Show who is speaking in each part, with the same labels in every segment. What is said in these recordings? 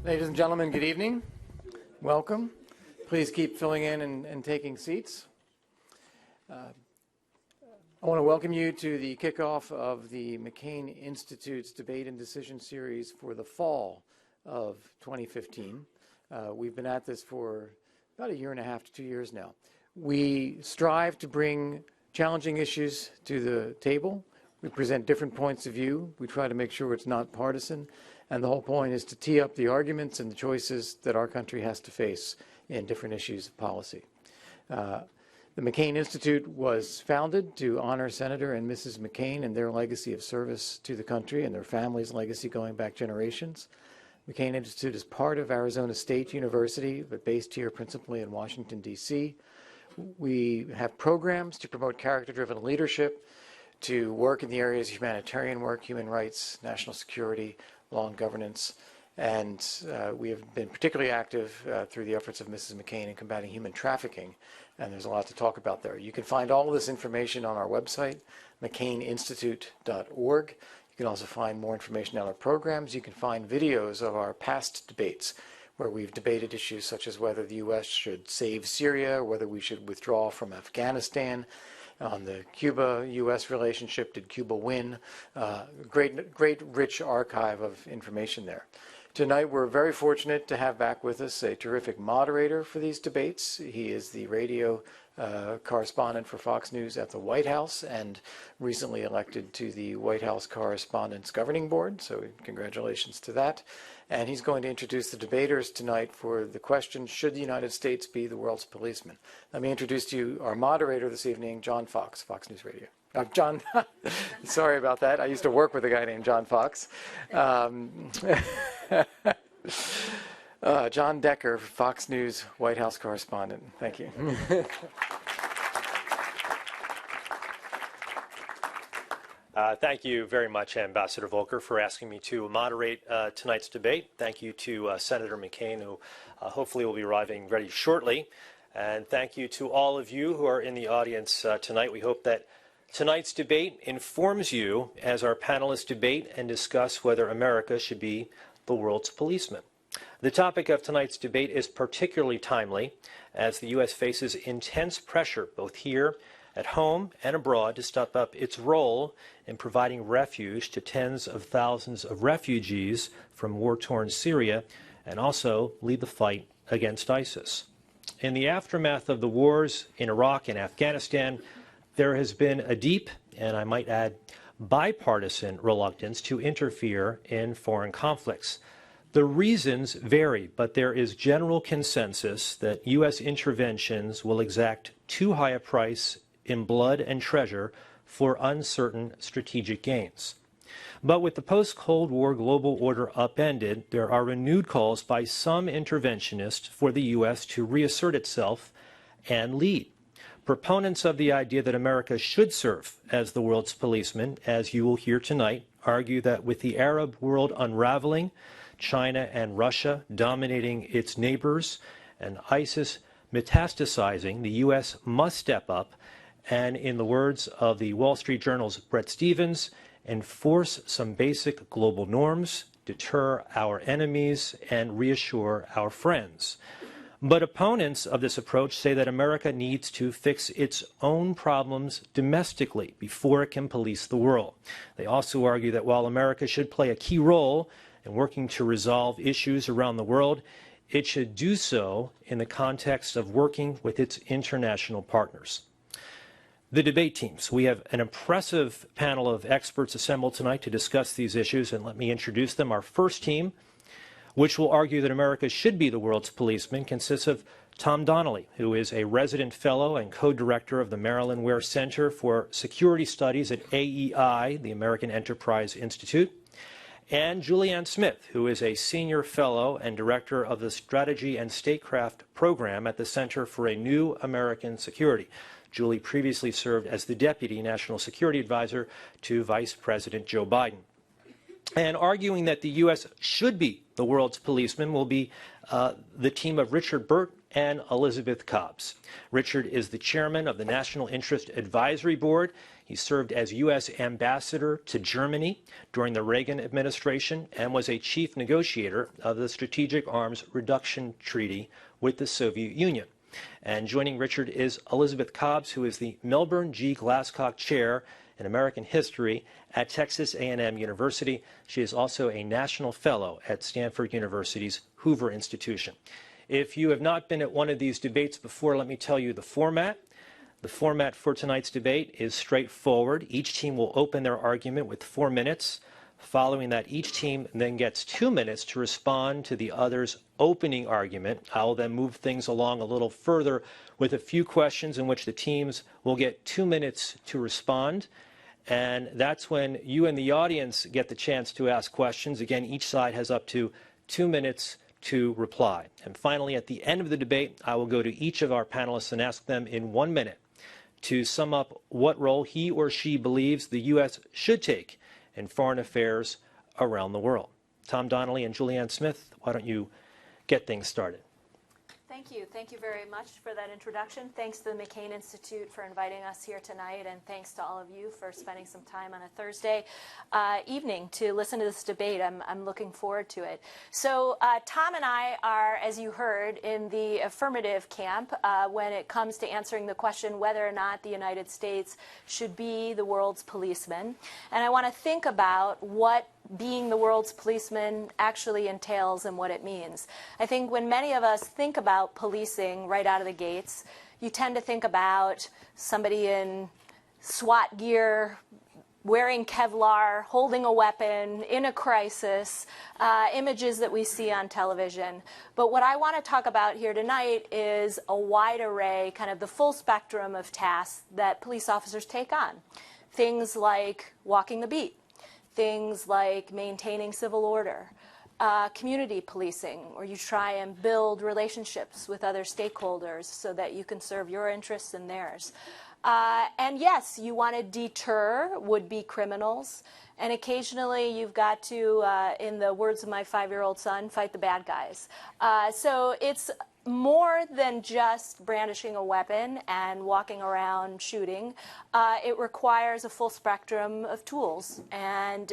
Speaker 1: Ladies and gentlemen, good evening. Welcome. Please keep filling in and taking seats. I want to welcome you to the kickoff of the McCain Institute's Debate and Decision Series for the fall of 2015. We've been at this for about a year and a half to 2 years now. We strive to bring challenging issues to the table. We present different points of view. We try to make sure it's not partisan. And the whole point is to tee up the arguments and the choices that our country has to face in different issues of policy. The McCain Institute was founded to honor Senator and Mrs. McCain and their legacy of service to the country and their family's legacy going back generations. McCain Institute is part of Arizona State University, but based here principally in Washington, D.C. We have programs to promote character-driven leadership, to work in the areas of humanitarian work, human rights, national security, law and governance, and we have been particularly active through the efforts of Mrs. McCain in combating human trafficking, and there's a lot to talk about there. You can find all of this information on our website, McCainInstitute.org. You can also find more information on our programs. You can find videos of our past debates where we've debated issues such as whether the U.S. should save Syria, or whether we should withdraw from Afghanistan. On the Cuba-U.S. relationship, did Cuba win? Great, rich archive of information there. Tonight, we're very fortunate to have back with us a terrific moderator for these debates. He is the radio correspondent for Fox News at the White House and recently elected to the White House Correspondents' Governing Board, so congratulations to that. And he's going to introduce the debaters tonight for the question, should the United States be the world's policeman? Let me introduce to you our moderator this evening, John Fox, Fox News Radio. John, sorry about that. I used to work with a guy named John Fox. John Decker, Fox News White House correspondent. Thank you.
Speaker 2: Thank you very much, Ambassador Volker, for asking me to moderate tonight's debate. Thank you to Senator McCain, who hopefully will be arriving very shortly. And thank you to all of you who are in the audience tonight. We hope that tonight's debate informs you as our panelists debate and discuss whether America should be the world's policeman. The topic of tonight's debate is particularly timely as the U.S. faces intense pressure both here at home and abroad to step up its role in providing refuge to tens of thousands of refugees from war-torn Syria and also lead the fight against ISIS. In the aftermath of the wars in Iraq and Afghanistan, there has been a deep, and I might add, bipartisan reluctance to interfere in foreign conflicts. The reasons vary, but there is general consensus that U.S. interventions will exact too high a price in blood and treasure for uncertain strategic gains. But with the post-Cold War global order upended, there are renewed calls by some interventionists for the U.S. to reassert itself and lead. Proponents of the idea that America should serve as the world's policeman, as you will hear tonight, argue that with the Arab world unraveling, China and Russia dominating its neighbors, and ISIS metastasizing, the U.S. must step up and, in the words of the Wall Street Journal's Bret Stephens, enforce some basic global norms, deter our enemies, and reassure our friends. But opponents of this approach say that America needs to fix its own problems domestically before it can police the world. They also argue that while America should play a key role in working to resolve issues around the world, it should do so in the context of working with its international partners. The debate teams. We have an impressive panel of experts assembled tonight to discuss these issues, and let me introduce them. Our first team, which will argue that America should be the world's policeman, consists of Tom Donnelly, who is a resident fellow and co-director of the Marilyn Ware Center for Security Studies at AEI, the American Enterprise Institute, and Julianne Smith, who is a senior fellow and director of the Strategy and Statecraft program at the Center for a New American Security. Julie previously served as the Deputy National Security Advisor to Vice President Joe Biden. And arguing that the U.S. should be the world's policeman will be the team of Richard Burt and Elizabeth Cobbs. Richard is the chairman of the National Interest Advisory Board. He served as U.S. ambassador to Germany during the Reagan administration and was a chief negotiator of the Strategic Arms Reduction Treaty with the Soviet Union. And joining Richard is Elizabeth Cobbs, who is the Melbern G. Glasscock Chair in American History at Texas A&M University. She is also a National Fellow at Stanford University's Hoover Institution. If you have not been at one of these debates before, let me tell you the format. The format for tonight's debate is straightforward. Each team will open their argument with 4 minutes. Following that, each team then gets 2 minutes to respond to the other's opening argument. I will then move things along a little further with a few questions in which the teams will get 2 minutes to respond. And that's when you and the audience get the chance to ask questions. Again, each side has up to 2 minutes to reply. And finally, at the end of the debate, I will go to each of our panelists and ask them in 1 minute to sum up what role he or she believes the U.S. should take in foreign affairs around the world. Tom Donnelly and Julianne Smith, why don't you get things started?
Speaker 3: Thank you. Thank you very much for that introduction. Thanks to the McCain Institute for inviting us here tonight, and thanks to all of you for spending some time on a Thursday evening to listen to this debate. I'm looking forward to it. So Tom and I are, as you heard, in the affirmative camp when it comes to answering the question whether or not the United States should be the world's policeman. And I want to think about what being the world's policeman actually entails and what it means. I think when many of us think about policing right out of the gates, you tend to think about somebody in SWAT gear, wearing Kevlar, holding a weapon, in a crisis, images that we see on television. But what I want to talk about here tonight is a wide array, kind of the full spectrum of tasks that police officers take on. Things like walking the beat, things like maintaining civil order, community policing, where you try and build relationships with other stakeholders so that you can serve your interests and theirs. And yes, you want to deter would-be criminals, and occasionally you've got to, in the words of my 5-year-old son, fight the bad guys. So it's more than just brandishing a weapon and walking around shooting. It requires a full spectrum of tools and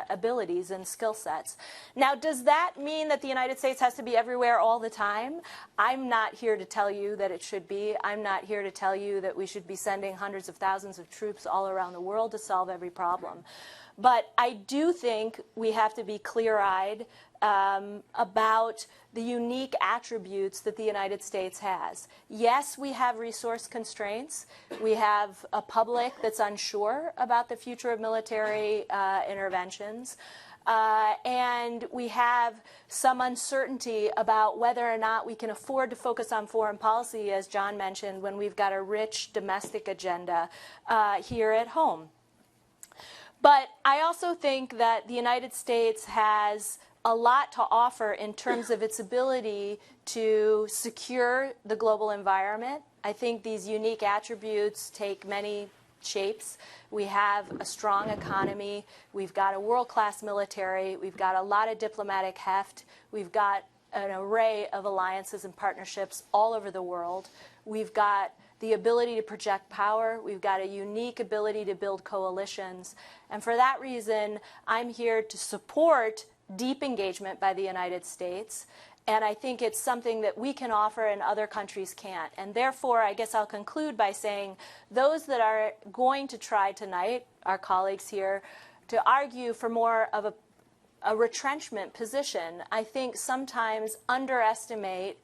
Speaker 3: abilities and skill sets. Now, does that mean that the United States has to be everywhere all the time? I'm not here to tell you that it should be. I'm not here to tell you that we should be sending hundreds of thousands of troops all around the world to solve every problem. But I do think we have to be clear-eyed about the unique attributes that the United States has. Yes, we have resource constraints. We have a public that's unsure about the future of military interventions. And we have some uncertainty about whether or not we can afford to focus on foreign policy, as John mentioned, when we've got a rich domestic agenda here at home. But I also think that the United States has a lot to offer in terms of its ability to secure the global environment. I think these unique attributes take many shapes. We have a strong economy. We've got a world-class military. We've got a lot of diplomatic heft. We've got an array of alliances and partnerships all over the world. We've got the ability to project power. We've got a unique ability to build coalitions. And for that reason, I'm here to support deep engagement by the United States. And I think it's something that we can offer and other countries can't. And therefore, I guess I'll conclude by saying those that are going to try tonight, our colleagues here, to argue for more of a retrenchment position, I think sometimes underestimate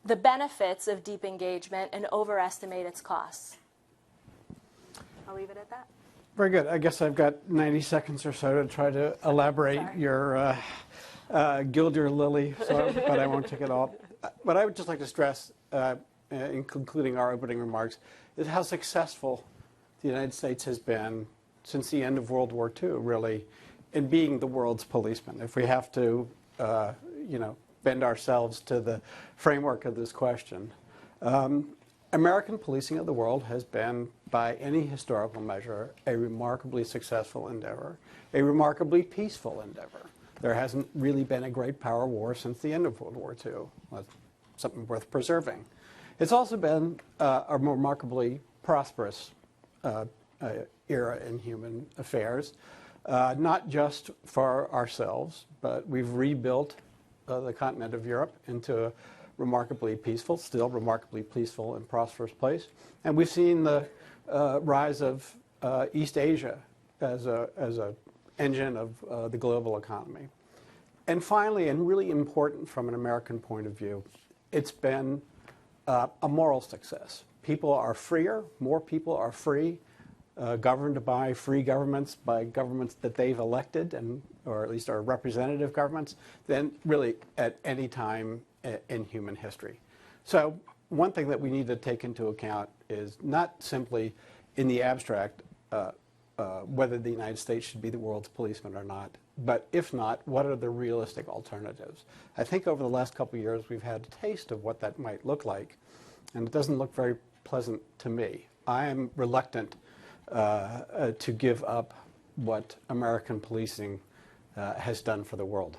Speaker 3: the benefits of deep engagement and overestimate its costs. I'll leave it at that.
Speaker 4: Very good. I guess I've got 90 seconds or so to try to elaborate your gild your lily, but I won't take it all. What I would just like to stress in concluding our opening remarks is how successful the United States has been since the end of World War II, really, in being the world's policeman. If we have to, bend ourselves to the framework of this question. American policing of the world has been, by any historical measure, a remarkably successful endeavor, a remarkably peaceful endeavor. There hasn't really been a great power war since the end of World War II. Let's something worth preserving. It's also been a remarkably prosperous era in human affairs, not just for ourselves, but we've rebuilt the continent of Europe into a remarkably peaceful, still remarkably peaceful and prosperous place. And we've seen the rise of East Asia as a engine of the global economy. And finally, and really important from an American point of view, it's been a moral success. People are freer, more people are free, governed by free governments, by governments that they've elected, or at least are representative governments, than really at any time in human history. So one thing that we need to take into account is not simply in the abstract whether the United States should be the world's policeman or not, but if not, what are the realistic alternatives? I think over the last couple of years we've had a taste of what that might look like, and it doesn't look very pleasant to me. I am reluctant to give up what American policing has done for the world.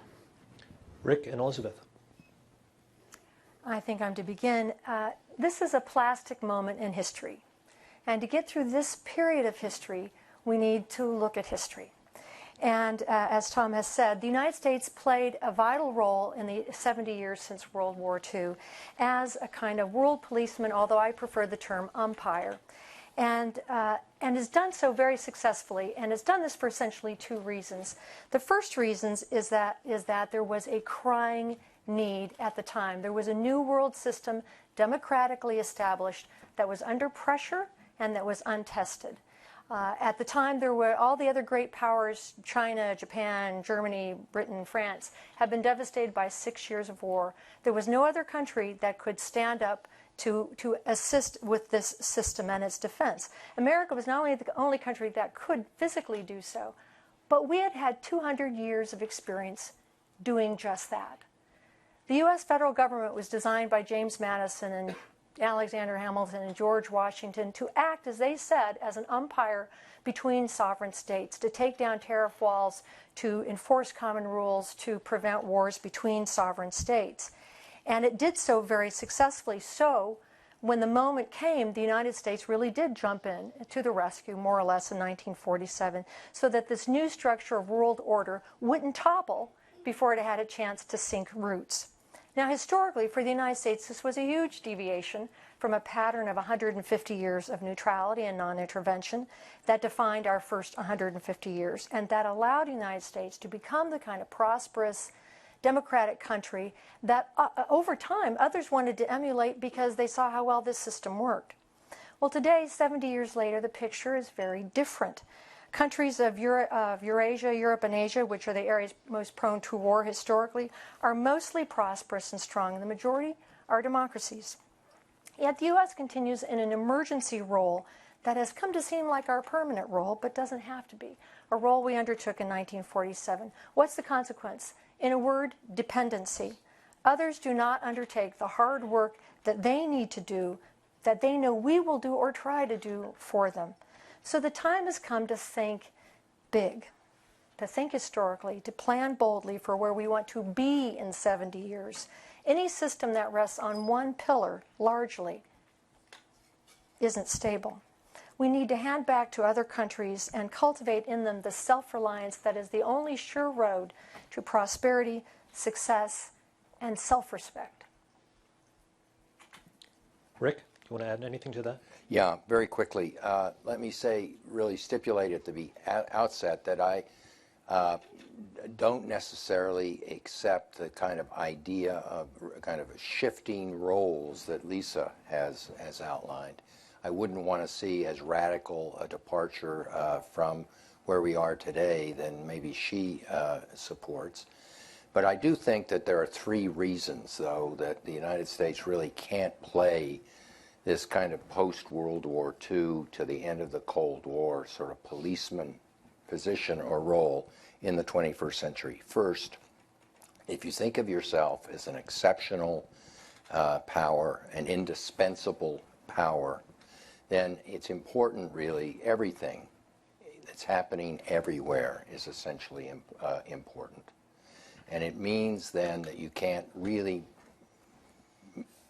Speaker 2: Rick and Elizabeth.
Speaker 5: I think I'm to begin. This is a plastic moment in history. And to get through this period of history, we need to look at history. And as Tom has said, the United States played a vital role in the 70 years since World War II as a kind of world policeman, although I prefer the term umpire. And has done so very successfully, and has done this for essentially two reasons. The first reason is that there was a crying need at the time. There was a new world system democratically established that was under pressure and that was untested. At the time, there were all the other great powers, China, Japan, Germany, Britain, France, had been devastated by 6 years of war. There was no other country that could stand up to assist with this system and its defense. America was not only the only country that could physically do so, but we had had 200 years of experience doing just that. The U.S. federal government was designed by James Madison and Alexander Hamilton and George Washington to act, as they said, as an umpire between sovereign states, to take down tariff walls, to enforce common rules, to prevent wars between sovereign states. And it did so very successfully. So when the moment came, the United States really did jump in to the rescue, more or less in 1947, so that this new structure of world order wouldn't topple before it had a chance to sink roots. Now, historically, for the United States, this was a huge deviation from a pattern of 150 years of neutrality and non-intervention that defined our first 150 years, and that allowed the United States to become the kind of prosperous, democratic country that over time others wanted to emulate because they saw how well this system worked. Well, today, 70 years later, the picture is very different. Countries of Eurasia, Europe, and Asia, which are the areas most prone to war historically, are mostly prosperous and strong. The majority are democracies. Yet the U.S. continues in an emergency role that has come to seem like our permanent role, but doesn't have to be, a role we undertook in 1947. What's the consequence? In a word, dependency. Others do not undertake the hard work that they need to do, that they know we will do or try to do for them. So the time has come to think big, to think historically, to plan boldly for where we want to be in 70 years. Any system that rests on one pillar, largely, isn't stable. We need to hand back to other countries and cultivate in them the self-reliance that is the only sure road to prosperity, success, and self-respect.
Speaker 2: Rick, do you want to add anything to that?
Speaker 6: Yeah, very quickly. Let me say, really stipulate at the outset that I don't necessarily accept the kind of idea of kind of shifting roles that Lisa has outlined. I wouldn't want to see as radical a departure from where we are today than maybe she supports. But I do think that there are three reasons, though, that the United States really can't play this kind of post-World War II to the end of the Cold War sort of policeman position or role in the 21st century. First, if you think of yourself as an exceptional power, an indispensable power, then it's important, really, everything that's happening everywhere is essentially important. And it means then that you can't really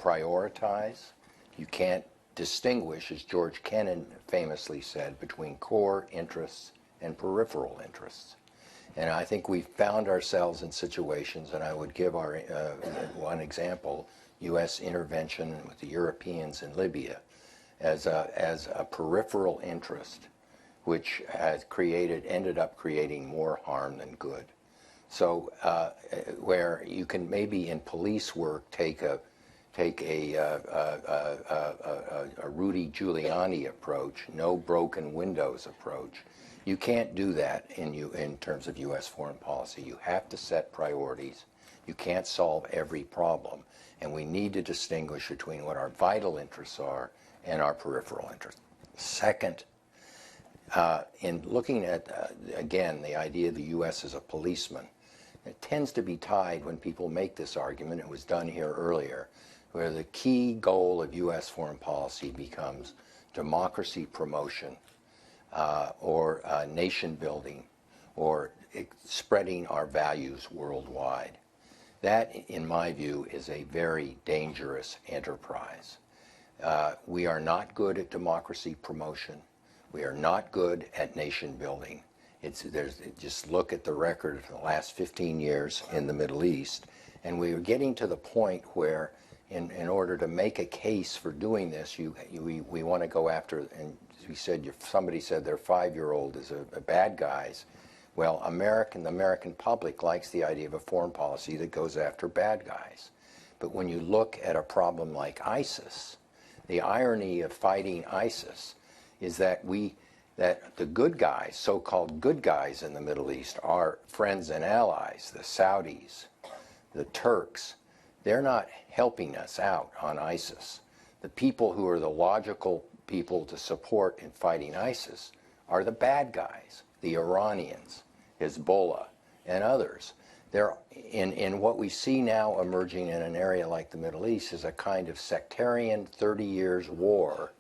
Speaker 6: prioritize. You can't distinguish, as George Kennan famously said, between core interests and peripheral interests. And I think we've found ourselves in situations, and I would give our one example, U.S. intervention with the Europeans in Libya, as a peripheral interest, which has ended up creating more harm than good. So where you can maybe in police work take a Rudy Giuliani approach, no broken windows approach. You can't do that in terms of U.S. foreign policy. You have to set priorities. You can't solve every problem. And we need to distinguish between what our vital interests are and our peripheral interests. Second, in looking at, again, the idea of the U.S. as a policeman, it tends to be tied when people make this argument, it was done here earlier, where the key goal of U.S. foreign policy becomes democracy promotion or nation building or spreading our values worldwide. That, in my view, is a very dangerous enterprise. We are not good at democracy promotion. We are not good at nation building. Just look at the record for the last 15 years in the Middle East, and we are getting to the point where, in order to make a case for doing this, we want to go after, and we said, somebody said their 5-year-old is a bad guys. Well, the American public likes the idea of a foreign policy that goes after bad guys. But when you look at a problem like ISIS, the irony of fighting ISIS is that the good guys, so-called good guys in the Middle East, our friends and allies, the Saudis, the Turks, they're not helping us out on ISIS. The people who are the logical people to support in fighting ISIS are the bad guys, the Iranians, Hezbollah, and others. In what we see now emerging in an area like the Middle East is a kind of sectarian 30 years war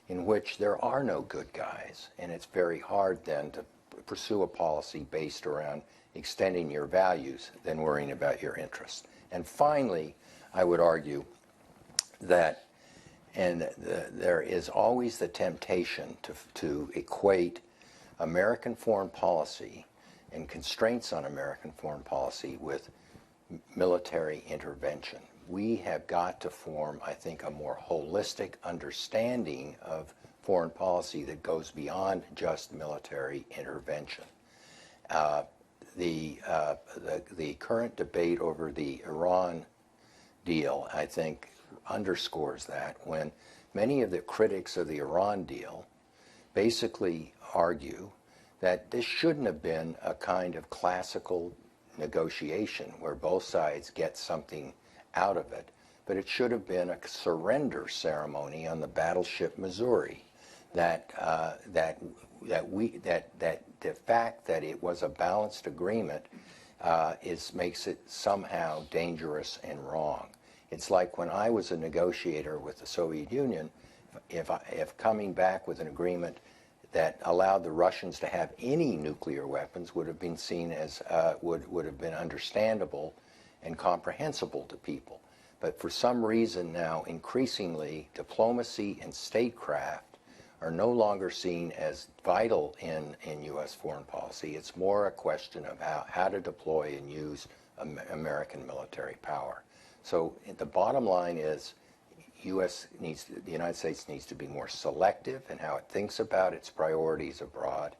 Speaker 6: in which there are no good guys, and it's very hard then to pursue a policy based around extending your values than worrying about your interests. And finally, I would argue that there is always the temptation to equate American foreign policy and constraints on American foreign policy with military intervention. We have got to form, I think, a more holistic understanding of foreign policy that goes beyond just military intervention. The current debate over the Iran deal, I think, underscores that, when many of the critics of the Iran deal basically argue that this shouldn't have been a kind of classical negotiation where both sides get something out of it, but it should have been a surrender ceremony on the battleship Missouri. That the fact that it was a balanced agreement makes it somehow dangerous and wrong. It's like when I was a negotiator with the Soviet Union, if coming back with an agreement that allowed the Russians to have any nuclear weapons would have been seen as would have been understandable and comprehensible to people. But for some reason now, increasingly, diplomacy and statecraft are no longer seen as vital in U.S. foreign policy. It's more a question of how to deploy and use American military power. So the bottom line is the United States needs to be more selective in how it thinks about its priorities abroad.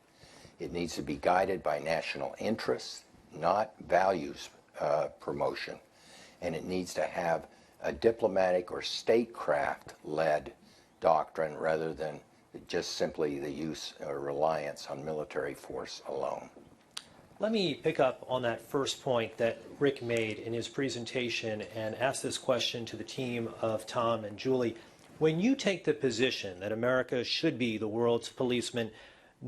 Speaker 6: It needs to be guided by national interests, not values promotion. And it needs to have a diplomatic or statecraft-led doctrine rather than just simply the use or reliance on military force alone.
Speaker 2: Let me pick up on that first point that Rick made in his presentation and ask this question to the team of Tom and Julie. When you take the position that America should be the world's policeman,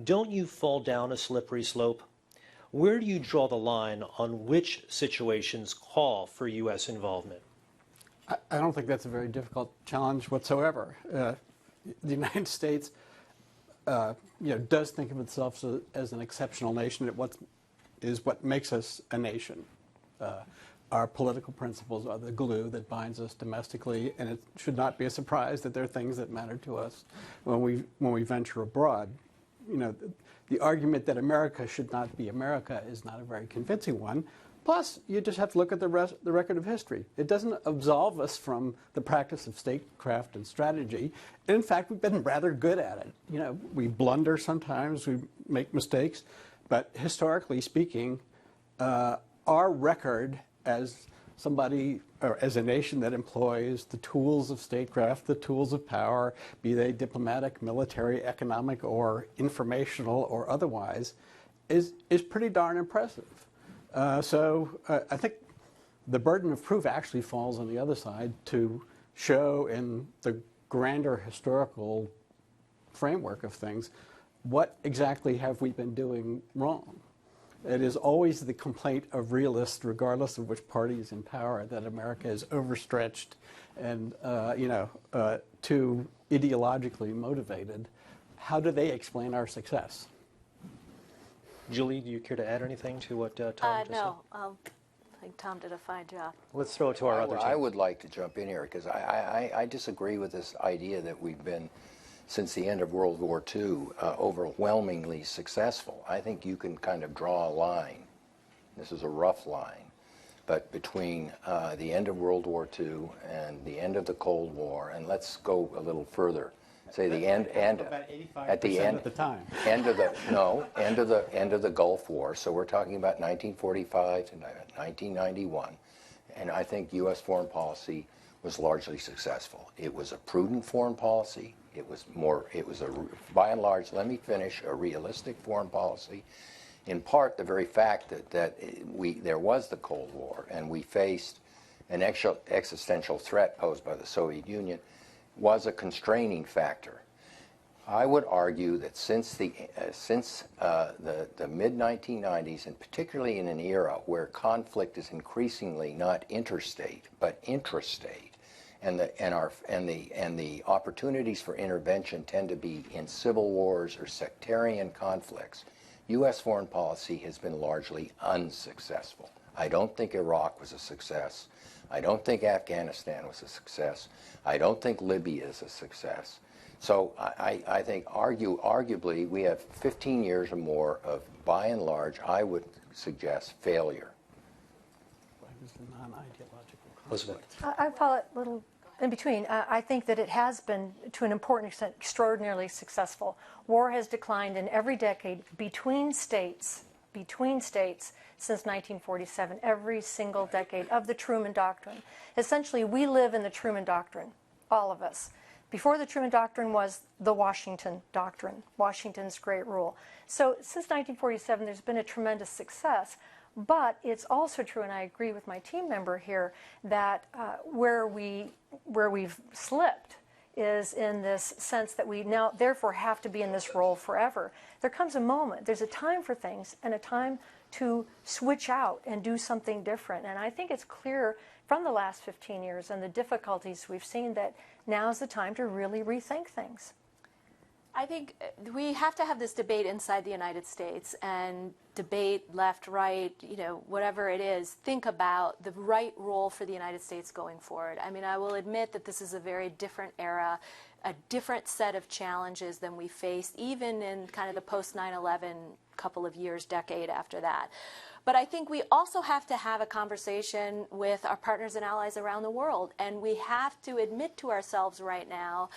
Speaker 2: don't you fall down a slippery slope? Where do you draw the line on which situations call for U.S. involvement?
Speaker 4: I don't think that's a very difficult challenge whatsoever. The United States, does think of itself as an exceptional nation. What makes us a nation. our political principles are the glue that binds us domestically, and it should not be a surprise that there are things that matter to us when we venture abroad. You know, the argument that America should not be America is not a very convincing one. Plus, you just have to look at the record of history. It doesn't absolve us from the practice of statecraft and strategy. And in fact, we've been rather good at it. You know, we blunder sometimes, we make mistakes, but historically speaking, our record as somebody, or as a nation that employs the tools of statecraft, the tools of power, be they diplomatic, military, economic, or informational, or otherwise, is pretty darn impressive. So I think the burden of proof actually falls on the other side to show in the grander historical framework of things what exactly have we been doing wrong. It is always the complaint of realists, regardless of which party is in power, that America is overstretched and too ideologically motivated. How do they explain our success?
Speaker 2: Julie, do you care to add anything to what Tom just
Speaker 3: No, I think Tom did a fine job.
Speaker 2: said? Let's throw it to our other team.
Speaker 6: I would like to jump in here because I disagree with this idea that we've been, since the end of World War II, overwhelmingly successful. I think you can kind of draw a line. This is a rough line, but between the end of World War II and the end of the Cold War, and let's go a little further. Say the end at the end
Speaker 4: of the time.
Speaker 6: end of the Gulf War. So we're talking about 1945 to 1991, and I think U.S. foreign policy was largely successful. It was a prudent foreign policy. It was by and large, let me finish, a realistic foreign policy. In part, the very fact that there was the Cold War and we faced an existential threat posed by the Soviet Union was a constraining factor. I would argue that since the mid-1990s, and particularly in an era where conflict is increasingly not interstate but intrastate, and the opportunities for intervention tend to be in civil wars or sectarian conflicts, U.S. foreign policy has been largely unsuccessful. I don't think Iraq was a success. I don't think Afghanistan was a success. I don't think Libya is a success. So I think arguably we have 15 years or more of, by and large, I would suggest, failure.
Speaker 4: What is the non-ideological
Speaker 2: Elizabeth.
Speaker 5: I follow it a little in between. I think that it has been, to an important extent, extraordinarily successful. War has declined in every decade between states since 1947, every single decade of the Truman Doctrine. Essentially, we live in the Truman Doctrine, all of us. Before the Truman Doctrine was the Washington Doctrine, Washington's Great Rule. So since 1947, there's been a tremendous success. But it's also true, and I agree with my team member here, that where we've slipped is in this sense that we now therefore have to be in this role forever. There comes a moment, there's a time for things and a time to switch out and do something different. And I think it's clear from the last 15 years and the difficulties we've seen that now's the time to really rethink things.
Speaker 3: I think we have to have this debate inside the United States and debate left, right, whatever it is, think about the right role for the United States going forward. I mean, I will admit that this is a very different era, a different set of challenges than we faced even in kind of the post 9/11 couple of years, decade after that. But I think we also have to have a conversation with our partners and allies around the world, and we have to admit to ourselves right now,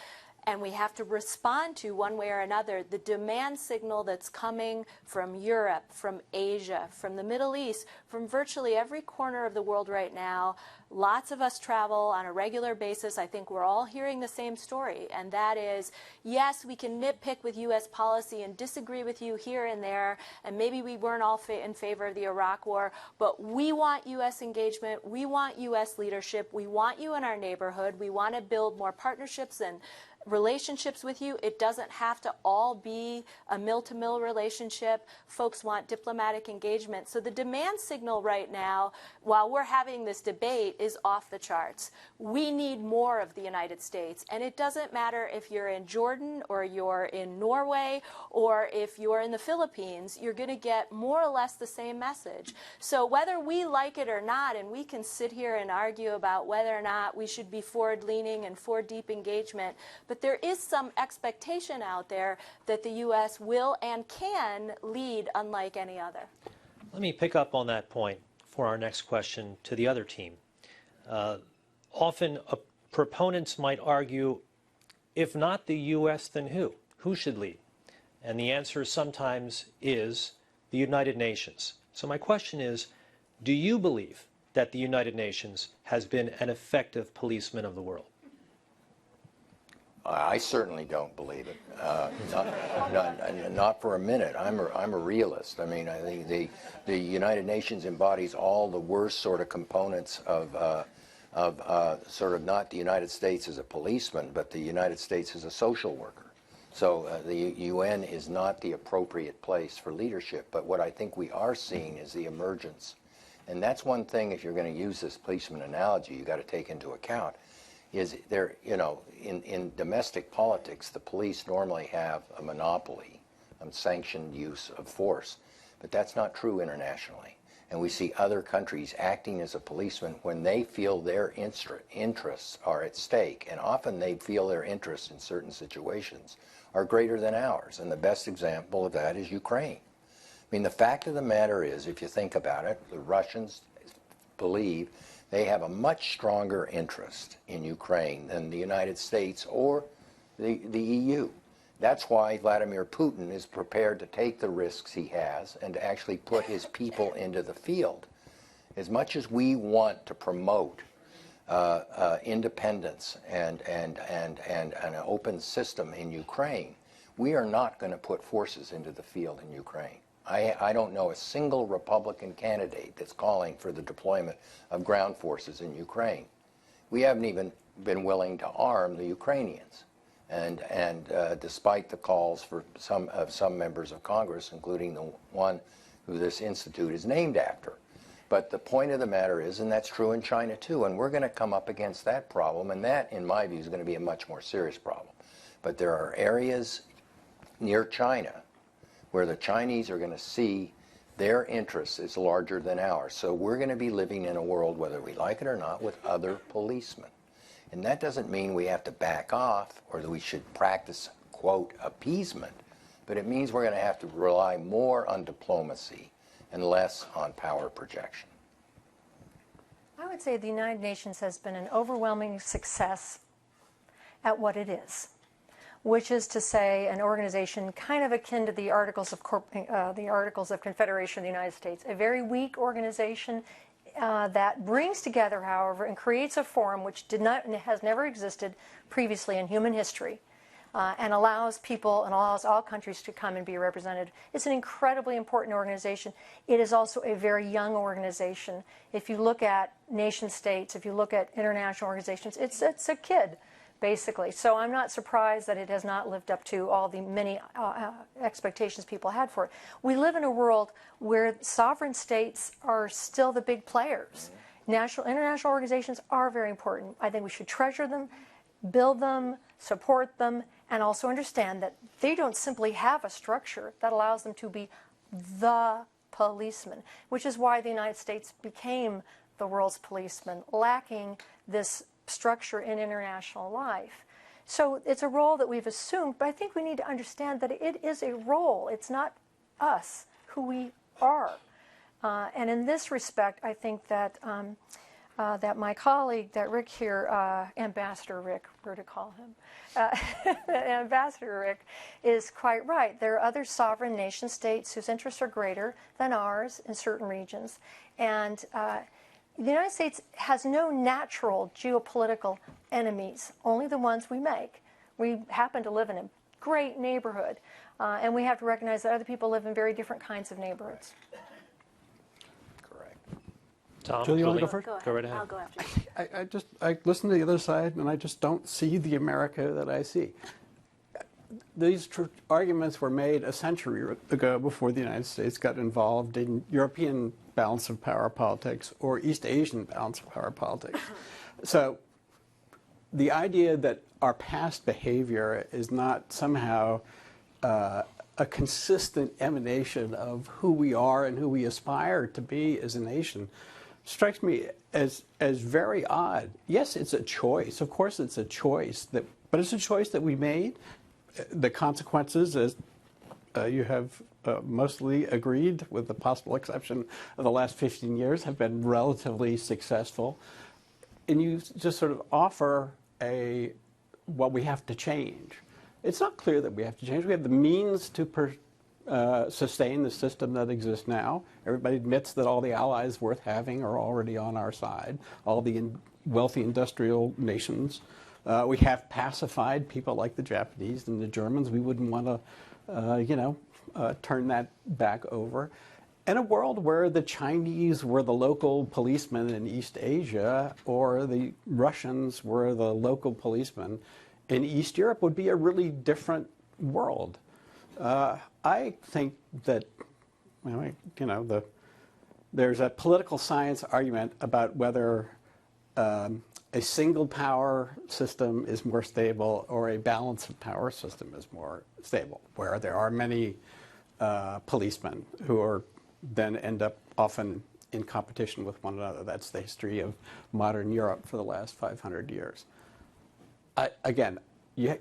Speaker 3: and we have to respond to, one way or another, the demand signal that's coming from Europe, from Asia, from the Middle East, from virtually every corner of the world right now. Lots of us travel on a regular basis. I think we're all hearing the same story, and that is, yes, we can nitpick with U.S. policy and disagree with you here and there, and maybe we weren't all in favor of the Iraq War, but we want U.S. engagement. We want U.S. leadership. We want you in our neighborhood. We want to build more partnerships and relationships with you. It doesn't have to all be a mill-to-mill relationship. Folks want diplomatic engagement. So the demand signal right now, while we're having this debate, is off the charts. We need more of the United States. And it doesn't matter if you're in Jordan or you're in Norway or if you're in the Philippines, you're going to get more or less the same message. So whether we like it or not, and we can sit here and argue about whether or not we should be forward-leaning and for deep engagement, but there is some expectation out there that the U.S. will and can lead unlike any other.
Speaker 2: Let me pick up on that point for our next question to the other team. Often proponents might argue, if not the U.S., then who? Who should lead? And the answer sometimes is the United Nations. So my question is, do you believe that the United Nations has been an effective policeman of the world?
Speaker 6: I certainly don't believe it. Not for a minute. I'm a realist. I mean, I think the United Nations embodies all the worst sort of components of sort of not the United States as a policeman, but the United States as a social worker. So the UN is not the appropriate place for leadership. But what I think we are seeing is the emergence, and that's one thing. If you're going to use this policeman analogy, you got to take into account. Is there, you know, in domestic politics, the police normally have a monopoly on sanctioned use of force, but that's not true internationally. And we see other countries acting as a policeman when they feel their interests are at stake, and often they feel their interests in certain situations are greater than ours. And the best example of that is Ukraine. I mean, the fact of the matter is, if you think about it, the Russians believe they have a much stronger interest in Ukraine than the United States or the EU. That's why Vladimir Putin is prepared to take the risks he has and to actually put his people into the field. As much as we want to promote independence and an open system in Ukraine, we are not going to put forces into the field in Ukraine. I don't know a single Republican candidate that's calling for the deployment of ground forces in Ukraine. We haven't even been willing to arm the Ukrainians. And despite the calls for some members of Congress, including the one who this institute is named after. But the point of the matter is, and that's true in China too, and we're going to come up against that problem, and that, in my view, is going to be a much more serious problem. But there are areas near China where the Chinese are going to see their interests is larger than ours. So we're going to be living in a world, whether we like it or not, with other policemen. And that doesn't mean we have to back off or that we should practice, quote, appeasement, but it means we're going to have to rely more on diplomacy and less on power projection.
Speaker 5: I would say the United Nations has been an overwhelming success at what it is, which is to say an organization kind of akin to the Articles of Confederation of the United States, a very weak organization that brings together, however, and creates a forum which has never existed previously in human history, and allows people and allows all countries to come and be represented. It's an incredibly important organization. It is also a very young organization. If you look at nation states, if you look at international organizations, it's a kid, basically. So I'm not surprised that it has not lived up to all the many expectations people had for it. We live in a world where sovereign states are still the big players. International organizations are very important. I think we should treasure them, build them, support them, and also understand that they don't simply have a structure that allows them to be the policeman, which is why the United States became the world's policeman, lacking this structure in international life. So it's a role that we've assumed, but I think we need to understand that it is a role. It's not us, who we are. And in this respect, I think that that my colleague, that Rick here, Ambassador Rick, we're to call him, Ambassador Rick, is quite right. There are other sovereign nation states whose interests are greater than ours in certain regions. And the United States has no natural geopolitical enemies, only the ones we make. We happen to live in a great neighborhood, and we have to recognize that other people live in very different kinds of neighborhoods.
Speaker 6: Correct.
Speaker 2: Tom,
Speaker 4: Julie, you want to
Speaker 2: Julie?
Speaker 4: go first?
Speaker 3: Go ahead.
Speaker 2: Go right ahead.
Speaker 3: I'll go after you.
Speaker 4: I listen to the other side, and I just don't see the America that I see. These arguments were made a century ago before the United States got involved in European balance of power politics or East Asian balance of power politics. So the idea that our past behavior is not somehow a consistent emanation of who we are and who we aspire to be as a nation strikes me as very odd. Yes, it's a choice. Of course it's a choice, but it's a choice that we made. The consequences, as you have mostly agreed, with the possible exception of the last 15 years, have been relatively successful. And you just sort of offer what we have to change. It's not clear that we have to change. We have the means to sustain the system that exists now. Everybody admits that all the allies worth having are already on our side, all the wealthy industrial nations. We have pacified people like the Japanese and the Germans. We wouldn't want to, turn that back over. In a world where the Chinese were the local policemen in East Asia, or the Russians were the local policemen in East Europe, would be a really different world. I think that, there's a political science argument about whether a single power system is more stable or a balance of power system is more stable, where there are many policemen who then end up often in competition with one another. That's the history of modern Europe for the last 500 years. Again, you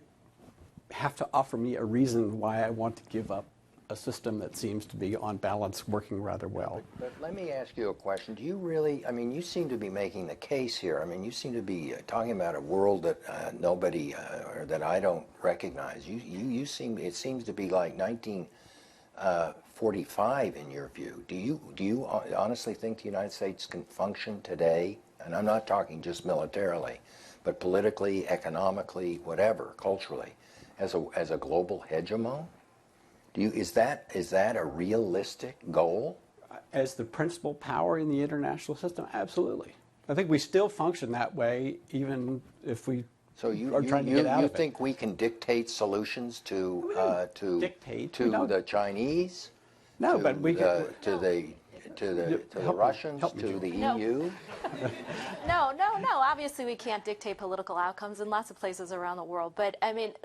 Speaker 4: have to offer me a reason why I want to give up a system that seems to be, on balance, working rather well.
Speaker 6: But let me ask you a question. Do you really, you seem to be making the case here. You seem to be talking about a world that nobody, or that I don't recognize. It seems to be like 1945 in your view. Do you honestly think the United States can function today? And I'm not talking just militarily, but politically, economically, whatever, culturally, as a global hegemon? Is that a realistic goal?
Speaker 4: As the principal power in the international system, absolutely. I think we still function that way, even if we are trying to get out of it.
Speaker 6: You think we can dictate solutions to the Chinese?
Speaker 4: No, but we can.
Speaker 6: To the Russians, to the EU?
Speaker 3: No. Obviously, we can't dictate political outcomes in lots of places around the world. But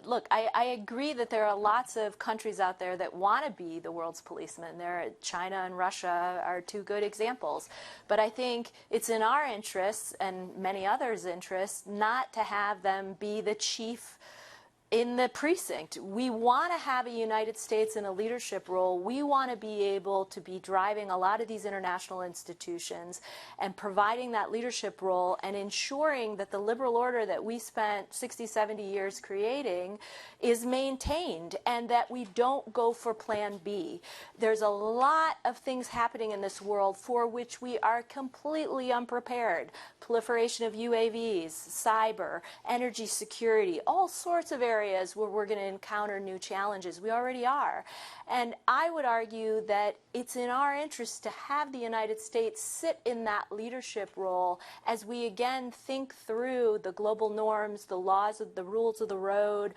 Speaker 3: look, I agree that there are lots of countries out there that want to be the world's policeman. China and Russia are two good examples. But I think it's in our interests and many others' interests not to have them be the chief in the precinct. We want to have a United States in a leadership role. We want to be able to be driving a lot of these international institutions and providing that leadership role and ensuring that the liberal order that we spent 60, 70 years creating is maintained and that we don't go for plan B. There's a lot of things happening in this world for which we are completely unprepared. Proliferation of UAVs, cyber, energy security, all sorts of areas where we're going to encounter new challenges. We already are. And I would argue that it's in our interest to have the United States sit in that leadership role as we again think through the global norms, the laws, the rules of the road,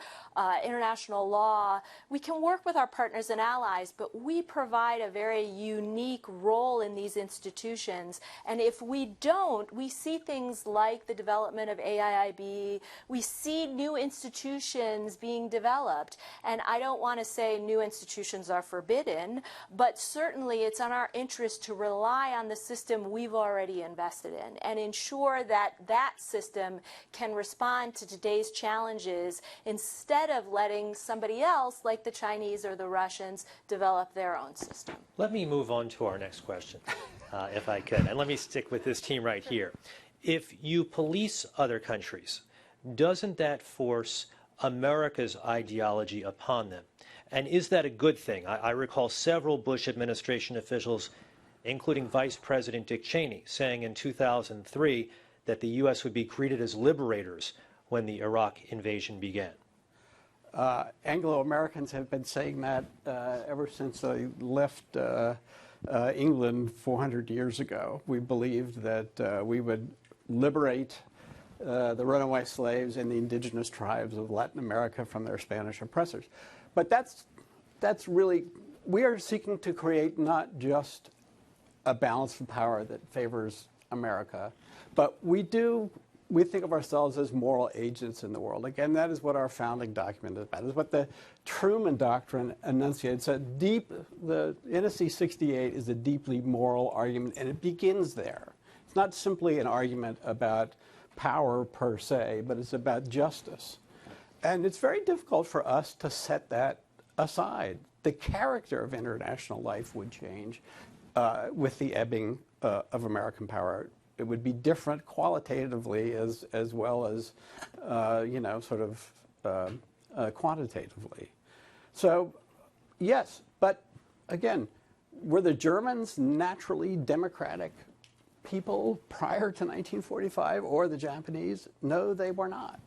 Speaker 3: international law. We can work with our partners and allies, but we provide a very unique role in these institutions. And if we don't, we see things like the development of AIIB. We see new institutions being developed. And I don't want to say new institutions are forbidden, but certainly it's in our interest to rely on the system we've already invested in and ensure that that system can respond to today's challenges instead of letting somebody else, like the Chinese or the Russians, develop their own system.
Speaker 2: Let me move on to our next question, if I could. And let me stick with this team right here. If you police other countries, doesn't that force America's ideology upon them? And is that a good thing? I recall several Bush administration officials, including Vice President Dick Cheney, saying in 2003 that the U.S. would be greeted as liberators when the Iraq invasion began.
Speaker 4: Anglo-Americans have been saying that ever since I left England 400 years ago. We believed that we would liberate the runaway slaves and the indigenous tribes of Latin America from their Spanish oppressors. But that's really, we are seeking to create not just a balance of power that favors America, but we think of ourselves as moral agents in the world. Again, that is what our founding document is about. It's what the Truman Doctrine enunciates. The NSC 68 is a deeply moral argument, and it begins there. It's not simply an argument about power per se, but it's about justice. And it's very difficult for us to set that aside. The character of international life would change with the ebbing of American power. It would be different qualitatively as well as, quantitatively. So, yes, but again, were the Germans naturally democratic people prior to 1945, or the Japanese? No, they were not.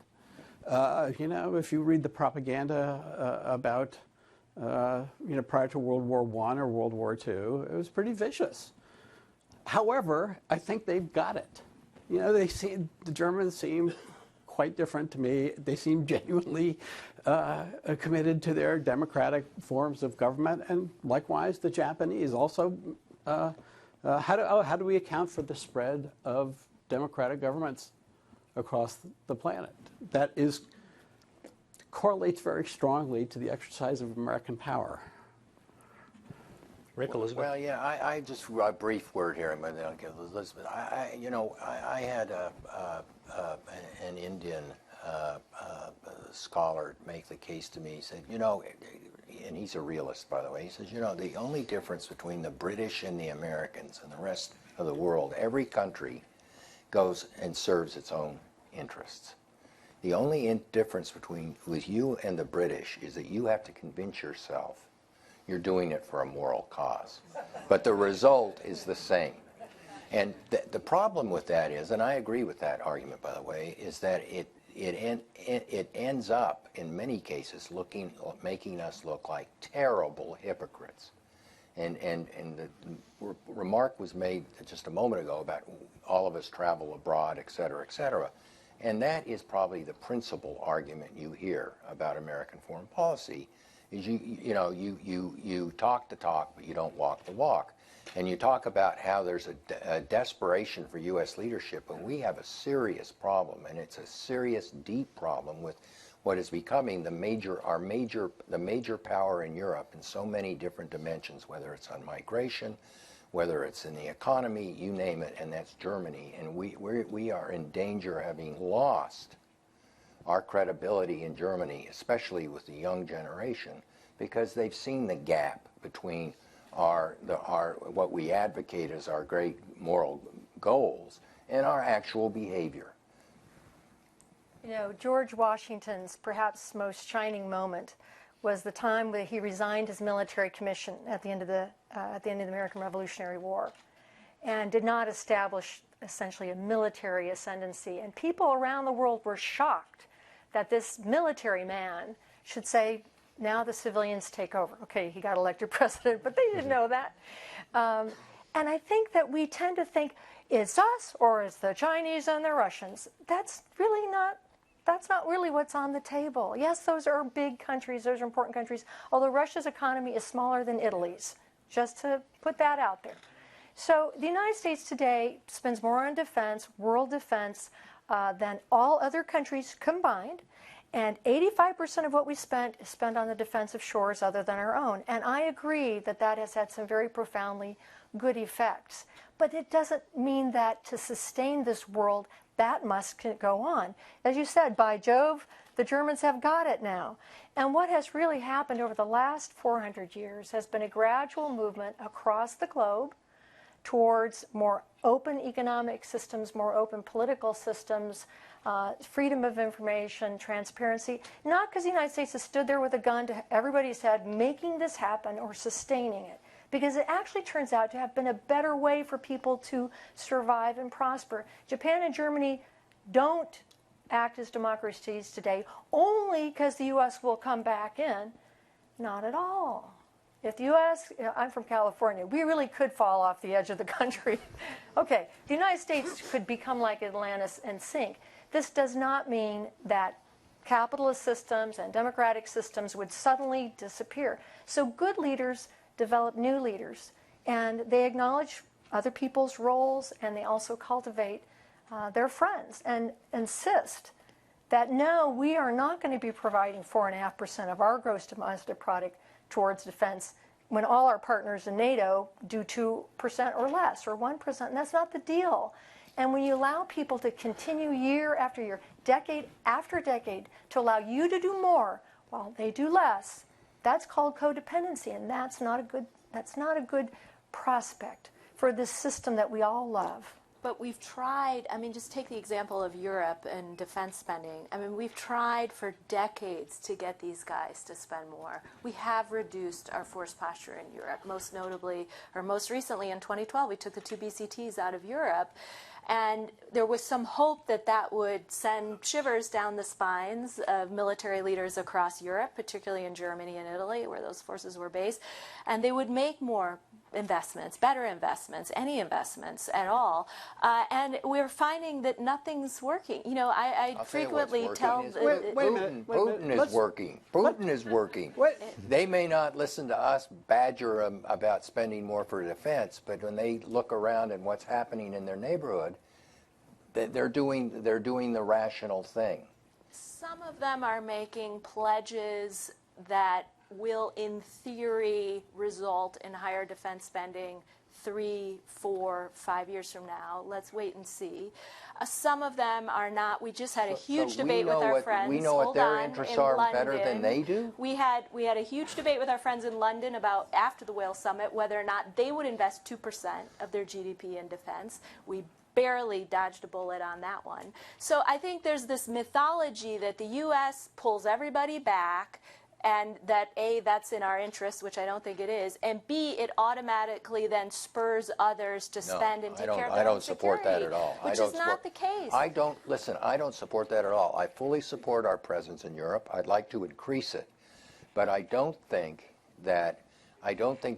Speaker 4: If you read the propaganda about, prior to World War I or World War II, it was pretty vicious. However, I think they've got it. The Germans seem quite different to me. They seem genuinely committed to their democratic forms of government, and likewise the Japanese. Also, how do we account for the spread of democratic governments across the planet? That correlates very strongly to the exercise of American power.
Speaker 2: Rick, Elizabeth?
Speaker 6: Well, yeah, I just a brief word here, and then I'll give Elizabeth. I had an Indian scholar make the case to me. He said, and he's a realist, by the way. He says, the only difference between the British and the Americans and the rest of the world, every country goes and serves its own interests. The only difference with you and the British is that you have to convince yourself you're doing it for a moral cause. But the result is the same. And the problem with that is, and I agree with that argument, by the way, is that it ends up, in many cases, making us look like terrible hypocrites. And the remark was made just a moment ago about all of us travel abroad, et cetera, et cetera. And that is probably the principal argument you hear about American foreign policy, is you talk the talk, but you don't walk the walk. And you talk about how there's a desperation for U.S. leadership, but we have a serious problem, and it's a serious, deep problem with what is becoming the major power in Europe in so many different dimensions, whether it's on migration, whether it's in the economy, you name it, and that's Germany. And we are in danger of having lost our credibility in Germany, especially with the young generation, because they've seen the gap between what we advocate as our great moral goals and our actual behavior.
Speaker 5: George Washington's perhaps most shining moment was the time that he resigned his military commission at the end of the American Revolutionary War, and did not establish essentially a military ascendancy. And people around the world were shocked that this military man should say, now the civilians take over. Okay, he got elected president, but they didn't know that. And I think that we tend to think, it's us or it's the Chinese and the Russians. That's not really what's on the table. Yes, those are big countries, those are important countries, although Russia's economy is smaller than Italy's, just to put that out there. So the United States today spends more on defense, world defense, than all other countries combined. And 85% of what we spent is spent on the defense of shores other than our own. And I agree that that has had some very profoundly good effects. But it doesn't mean that to sustain this world, that must go on. As you said, by Jove, the Germans have got it now. And what has really happened over the last 400 years has been a gradual movement across the globe towards more open economic systems, more open political systems, freedom of information, transparency, not because the United States has stood there with a gun to everybody's head making this happen or sustaining it, because it actually turns out to have been a better way for people to survive and prosper. Japan and Germany don't act as democracies today only because the U.S. will come back in. Not at all. If the U.S., I'm from California, we really could fall off the edge of the country. Okay, the United States could become like Atlantis and sink. This does not mean that capitalist systems and democratic systems would suddenly disappear. So good leaders develop new leaders, and they acknowledge other people's roles, and they also cultivate their friends and insist that no, we are not going to be providing 4.5% of our gross domestic product towards defense when all our partners in NATO do 2% or less, or 1%, and that's not the deal. And when you allow people to continue year after year, decade after decade, to allow you to do more while they do less, that's called codependency, and that's not a good prospect for this system that we all love.
Speaker 3: But we've tried, I mean, just take the example of Europe and defense spending. I mean, we've tried for decades to get these guys to spend more. We have reduced our force posture in Europe, most notably, or most recently in 2012, we took the 2 BCTs out of Europe. And there was some hope that that would send shivers down the spines of military leaders across Europe, particularly in Germany and Italy, where those forces were based. And they would make more investments, better investments, any investments at all. And we're finding that nothing's working. You know, I frequently tell...
Speaker 6: Putin is working. Putin is working. They may not listen to us badger them about spending more for defense, but when they look around and what's happening in their neighborhood, they're doing the rational thing.
Speaker 3: Some of them are making pledges that will, in theory, result in higher defense spending 3, 4, 5 years from now. Let's wait and see. Some of them are not. We just had a huge debate with our friends.
Speaker 6: We know what their interests are better than they do?
Speaker 3: We had a huge debate with our friends in London about, after the Wales Summit, whether or not they would invest 2% of their GDP in defense. We barely dodged a bullet on that one. So I think there's this mythology that the U.S. pulls everybody back, and that A, that's in our interest, which I don't think it is, and B, it automatically then spurs others to spend and take care of their own security.
Speaker 6: I don't support that at all.
Speaker 3: Which is not the case.
Speaker 6: I don't support that at all. I fully support our presence in Europe. I'd like to increase it. But I don't think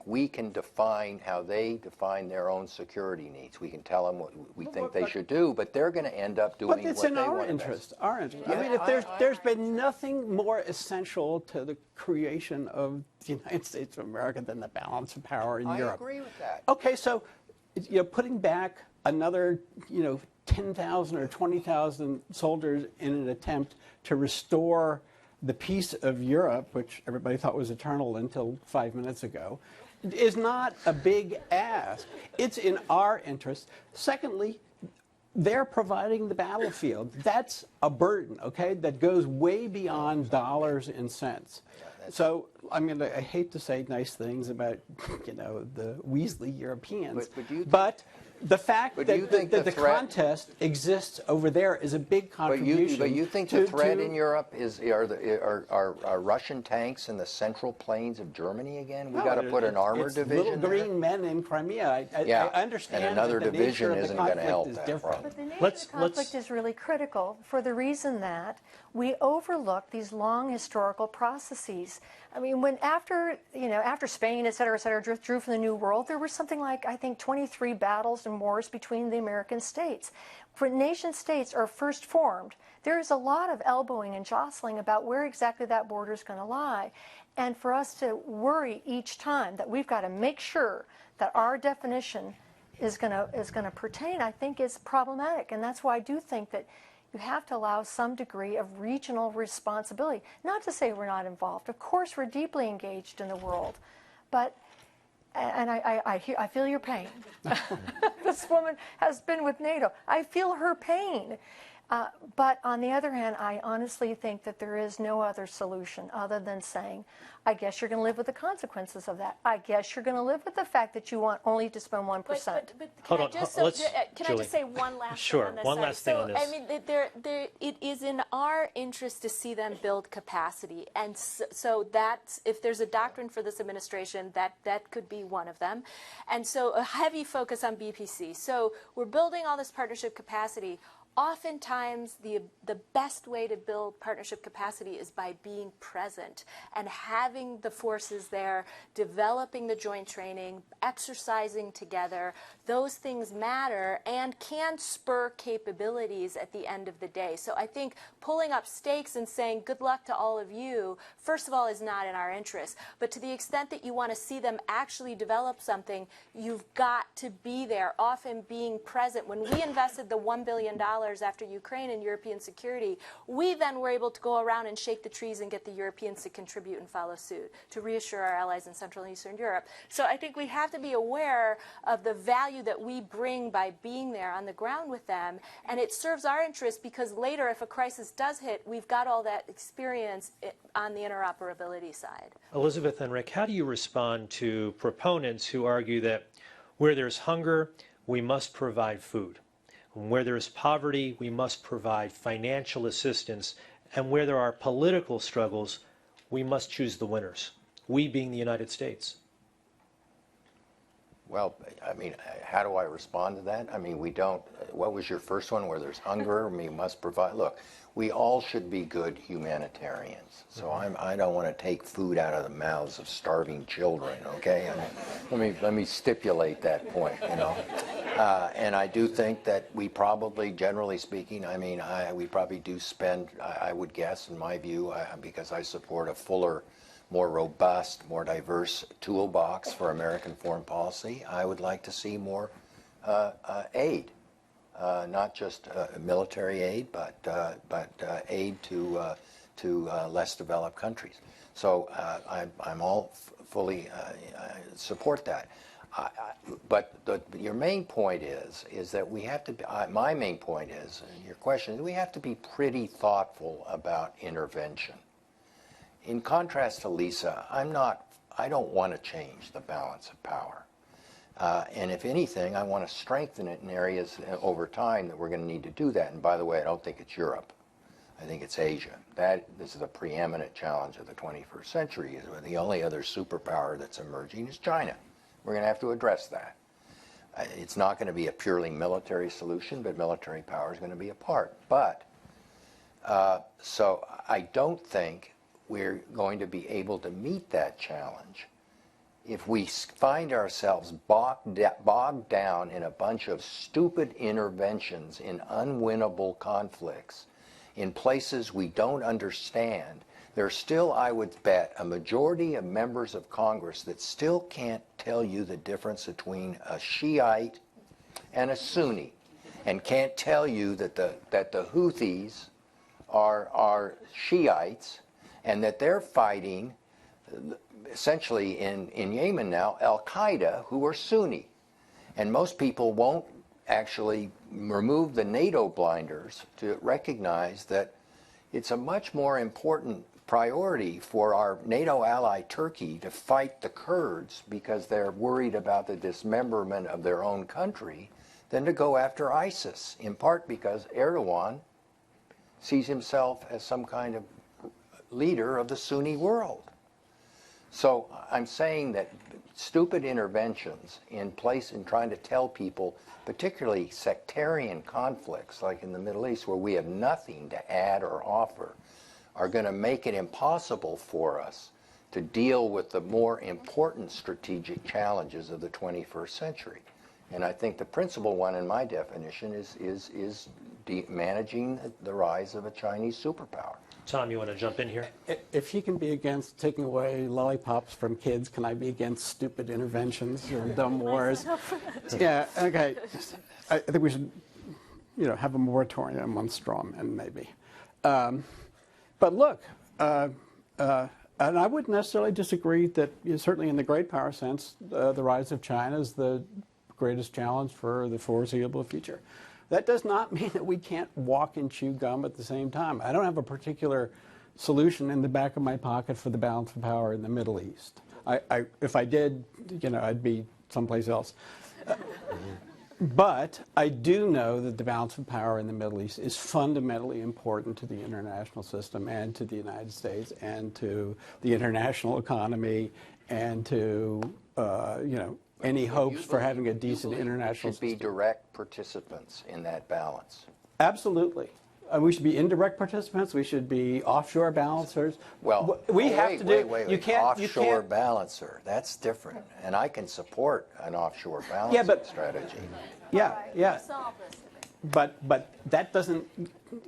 Speaker 6: we can define how they define their own security needs. We can tell them what we think they should do, but they're going to end up doing what they want.
Speaker 4: But it's in our interest. Our interest. I mean, if there's been nothing more essential to the creation of the United States of America than the balance of power in Europe.
Speaker 6: I agree with that.
Speaker 4: Okay, so putting back another 10,000 or 20,000 soldiers in an attempt to restore the peace of Europe, which everybody thought was eternal until 5 minutes ago, is not a big ask. It's in our interest. Secondly, they're providing the battlefield. That's a burden, okay, that goes way beyond dollars and cents. So, I mean, I hate to say nice things about, the Weasley Europeans, but the fact that the contest exists over there is a big contribution.
Speaker 6: But you think the threat in Europe are Russian tanks in the central plains of Germany again? We got to put an armored division
Speaker 4: little green men in Crimea. I understand.
Speaker 6: And another
Speaker 4: that the
Speaker 6: division
Speaker 4: nature of
Speaker 6: isn't
Speaker 4: the
Speaker 6: going to help
Speaker 4: conflict
Speaker 6: that
Speaker 4: is different.
Speaker 5: But the nature of the conflict is really critical for the reason that we overlook these long historical processes. I mean, when after Spain, et cetera, withdrew from the New World, there were something like, I think, 23 battles and wars between the American states. When nation states are first formed, there is a lot of elbowing and jostling about where exactly that border is going to lie. And for us to worry each time that we've got to make sure that our definition is going to pertain, I think is problematic. And that's why I do think that you have to allow some degree of regional responsibility. Not to say we're not involved. Of course, we're deeply engaged in the world. But, and I feel your pain. This woman has been with NATO. I feel her pain. But on the other hand, I honestly think that there is no other solution other than saying, I guess you're going to live with the consequences of that. I guess you're going to live with the fact that you want only to spend 1%.
Speaker 3: But can I just say one last thing on this?
Speaker 2: One last thing on this.
Speaker 3: I mean, it is in our interest to see them build capacity. And so that's, if there's a doctrine for this administration, that could be one of them. And so a heavy focus on BPC. So we're building all this partnership capacity. oftentimes the best way to build partnership capacity is by being present and having the forces there, developing the joint training, exercising together. Those things matter and can spur capabilities at the end of the day. So I think pulling up stakes and saying good luck to all of you, first of all, is not in our interest. But to the extent that you want to see them actually develop something, you've got to be there, often being present. When we invested the $1 billion after Ukraine in European security, we then were able to go around and shake the trees and get the Europeans to contribute and follow suit, to reassure our allies in Central and Eastern Europe. So I think we have to be aware of the value that we bring by being there on the ground with them, and it serves our interest because later, if a crisis does hit, we've got all that experience on the interoperability side.
Speaker 2: Elizabeth and Rick, how do you respond to proponents who argue that where there's hunger, we must provide food? Where there is poverty, we must provide financial assistance. And where there are political struggles, we must choose the winners, we being the United States.
Speaker 6: Well, I mean, how do I respond to that? I mean, we don't, what was your first one? Where there's hunger, we must provide. Look, we all should be good humanitarians. So I don't want to take food out of the mouths of starving children, okay? I mean, let me stipulate that point, you know. And I do think that we probably, generally speaking, I mean, we probably do spend, I would guess, in my view, because I support a fuller, more robust, more diverse toolbox for American foreign policy, I would like to see more aid. Not just military aid, but aid to less developed countries. So I'm all fully support that. But your main point is that we have to. My main point is, and your question is, we have to be pretty thoughtful about intervention. In contrast to Lisa, I don't want to change the balance of power. And if anything, I want to strengthen it in areas over time that we're going to need to do that. And by the way, I don't think it's Europe. I think it's Asia. This is a preeminent challenge of the 21st century. The only other superpower that's emerging is China. We're going to have to address that. It's not going to be a purely military solution, but military power is going to be a part. But, so I don't think we're going to be able to meet that challenge if we find ourselves bogged down in a bunch of stupid interventions in unwinnable conflicts in places we don't understand. There's still, I would bet, a majority of members of Congress that still can't tell you the difference between a Shiite and a Sunni, and can't tell you that the Houthis are Shiites and that they're fighting essentially in Yemen now, Al-Qaeda, who are Sunni. And most people won't actually remove the NATO blinders to recognize that it's a much more important priority for our NATO ally Turkey to fight the Kurds because they're worried about the dismemberment of their own country than to go after ISIS, in part because Erdogan sees himself as some kind of leader of the Sunni world. So I'm saying that stupid interventions in trying to tell people, particularly sectarian conflicts like in the Middle East where we have nothing to add or offer, are going to make it impossible for us to deal with the more important strategic challenges of the 21st century. And I think the principal one in my definition is managing the rise of a Chinese superpower.
Speaker 2: Tom, you want to jump in here?
Speaker 4: If he can be against taking away lollipops from kids, can I be against stupid interventions or dumb wars? Yeah, okay. I think we should, have a moratorium on straw men, maybe. But look, and I wouldn't necessarily disagree that certainly in the great power sense, the rise of China is the greatest challenge for the foreseeable future. That does not mean that we can't walk and chew gum at the same time. I don't have a particular solution in the back of my pocket for the balance of power in the Middle East. If I did, I'd be someplace else. But I do know that the balance of power in the Middle East is fundamentally important to the international system and to the United States and to the international economy and to, any hopes for having a decent international system.
Speaker 6: We should be direct participants in that balance.
Speaker 4: Absolutely. We should be indirect participants. We should be offshore balancers.
Speaker 6: Well,
Speaker 4: we have
Speaker 6: wait,
Speaker 4: to do.
Speaker 6: wait.
Speaker 4: You can't.
Speaker 6: Offshore balancer. That's different, and I can support an offshore balancing strategy.
Speaker 4: Yeah, yeah.
Speaker 3: Solve this.
Speaker 4: But that doesn't,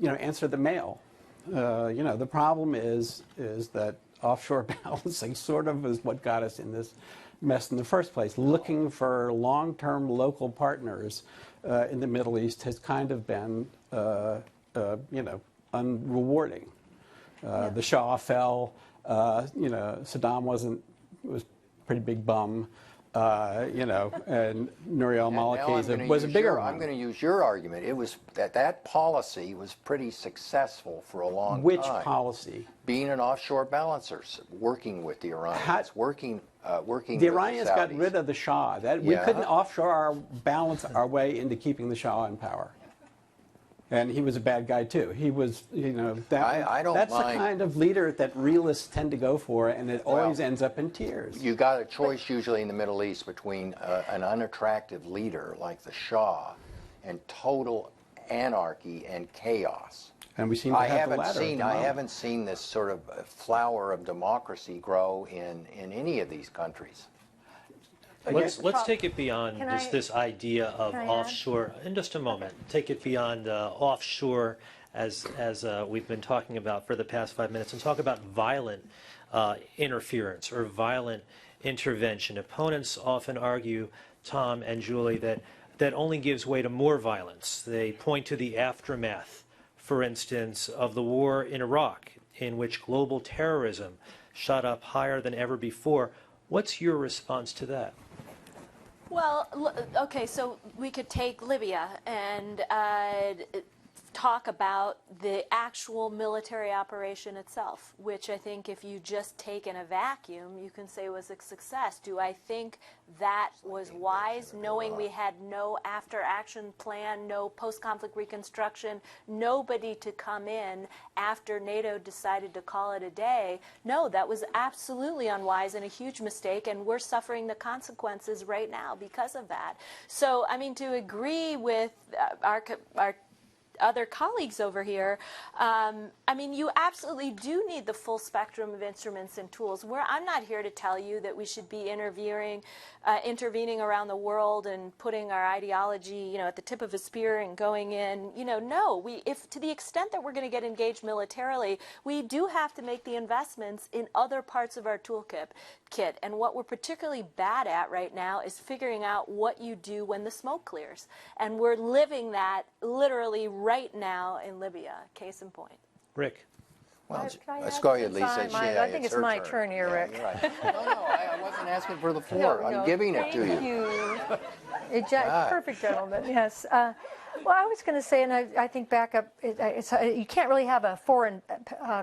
Speaker 4: answer the mail. The problem is that offshore balancing sort of is what got us in this mess in the first place. Looking for long-term local partners in the Middle East has kind of been, unrewarding. The Shah fell. Saddam was a pretty big bum. And Nouri al-Maliki was a bigger one.
Speaker 6: I'm going to use your argument. It was that policy was pretty successful for a long time.
Speaker 4: Which policy?
Speaker 6: Being an offshore balancer, working with the Iranians, working
Speaker 4: The
Speaker 6: with
Speaker 4: Iranians
Speaker 6: the Saudis.
Speaker 4: got rid of the Shah. We couldn't offshore balance our way into keeping the Shah in power. And he was a bad guy too. He was,
Speaker 6: I don't
Speaker 4: that's
Speaker 6: mind.
Speaker 4: the kind of leader that realists tend to go for, and it always ends up in tears.
Speaker 6: You got a choice usually in the Middle East between an unattractive leader like the Shah and total anarchy and chaos.
Speaker 4: And we seem to have the latter.
Speaker 6: I haven't seen this sort of flower of democracy grow in any of these countries.
Speaker 2: Let's take it beyond
Speaker 5: Can
Speaker 2: this idea of
Speaker 5: can I add?
Speaker 2: offshore. In just a moment, take it beyond offshore, as we've been talking about for the past 5 minutes, and talk about violent interference or violent intervention. Opponents often argue, Tom and Julie, that only gives way to more violence. They point to the aftermath, for instance, of the war in Iraq, in which global terrorism shot up higher than ever before. What's your response to that?
Speaker 3: Well, okay, so we could take Libya and talk about the actual military operation itself, which I think if you just take in a vacuum, you can say was a success. Do I think that was wise, knowing we had no after-action plan, no post-conflict reconstruction, nobody to come in after NATO decided to call it a day? No, that was absolutely unwise and a huge mistake, and we're suffering the consequences right now because of that. So, I mean, to agree with our other colleagues over here, I mean, you absolutely do need the full spectrum of instruments and tools. I'm not here to tell you that we should be intervening around the world and putting our ideology, at the tip of a spear and going in. No. If to the extent that we're going to get engaged militarily, we do have to make the investments in other parts of our toolkit. And what we're particularly bad at right now is figuring out what you do when the smoke clears. And we're living that literally right now in Libya. Case in point.
Speaker 2: Rick.
Speaker 6: Well,
Speaker 5: Can I
Speaker 6: let's
Speaker 5: add?
Speaker 6: go ahead, Lisa.
Speaker 5: I think it's
Speaker 6: her
Speaker 5: my turn here, Rick.
Speaker 6: You're right. No, I wasn't asking for the floor. I'm giving it to
Speaker 5: Thank
Speaker 6: you.
Speaker 5: you. Perfect gentleman, yes. Well, I was going to say, and I think back up, you can't really have a foreign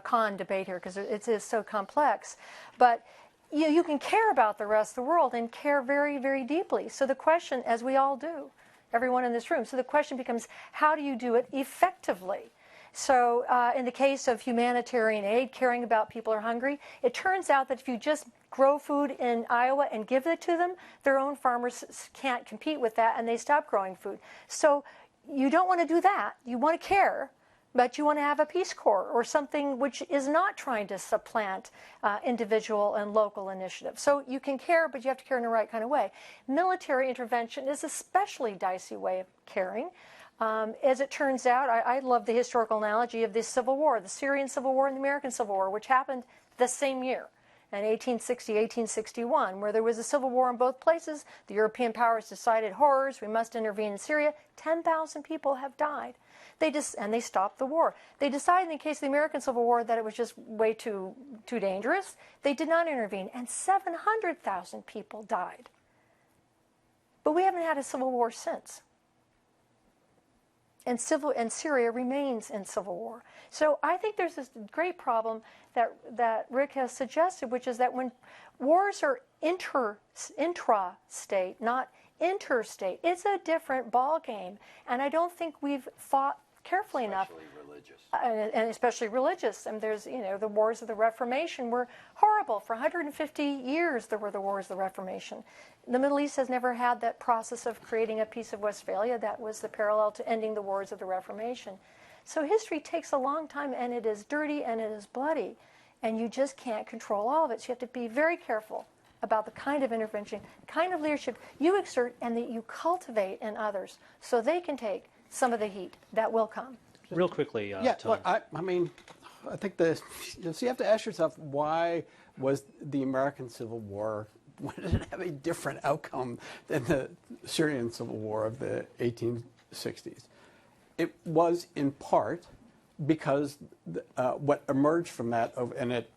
Speaker 5: con debate here because it is so complex. But you can care about the rest of the world and care very, very deeply. So the question, as we all do, everyone in this room, so the question becomes, how do you do it effectively? So in the case of humanitarian aid, caring about people who are hungry, it turns out that if you just grow food in Iowa and give it to them, their own farmers can't compete with that and they stop growing food. So you don't want to do that. You want to care, but you want to have a Peace Corps or something which is not trying to supplant individual and local initiatives. So you can care, but you have to care in the right kind of way. Military intervention is a especially dicey way of caring. As it turns out, I love the historical analogy of the Civil War, the Syrian Civil War and the American Civil War, which happened the same year, in 1860, 1861, where there was a civil war in both places. The European powers decided, horrors, we must intervene in Syria. 10,000 people have died. And they stopped the war. They decided in the case of the American Civil War that it was just way too dangerous. They did not intervene, and 700,000 people died. But we haven't had a civil war since. And Syria remains in civil war. So I think there's this great problem that Rick has suggested, which is that when wars are intra-state, not interstate, it's a different ball game. And I don't think we've thought carefully enough.
Speaker 6: Especially religious. religious.
Speaker 5: And especially religious. And there's, the wars of the Reformation were horrible. For 150 years, there were the wars of the Reformation. The Middle East has never had that process of creating a Peace of Westphalia. That was the parallel to ending the wars of the Reformation. So history takes a long time, and it is dirty, and it is bloody. And you just can't control all of it. So you have to be very careful about the kind of intervention, kind of leadership you exert and that you cultivate in others so they can take some of the heat that will come.
Speaker 2: Real quickly,
Speaker 4: Yeah,
Speaker 2: Tom.
Speaker 4: look, I mean, I think so you have to ask yourself, why was the American Civil War, why did it have a different outcome than the Syrian Civil War of the 1860s? It was in part because what emerged from that, and it,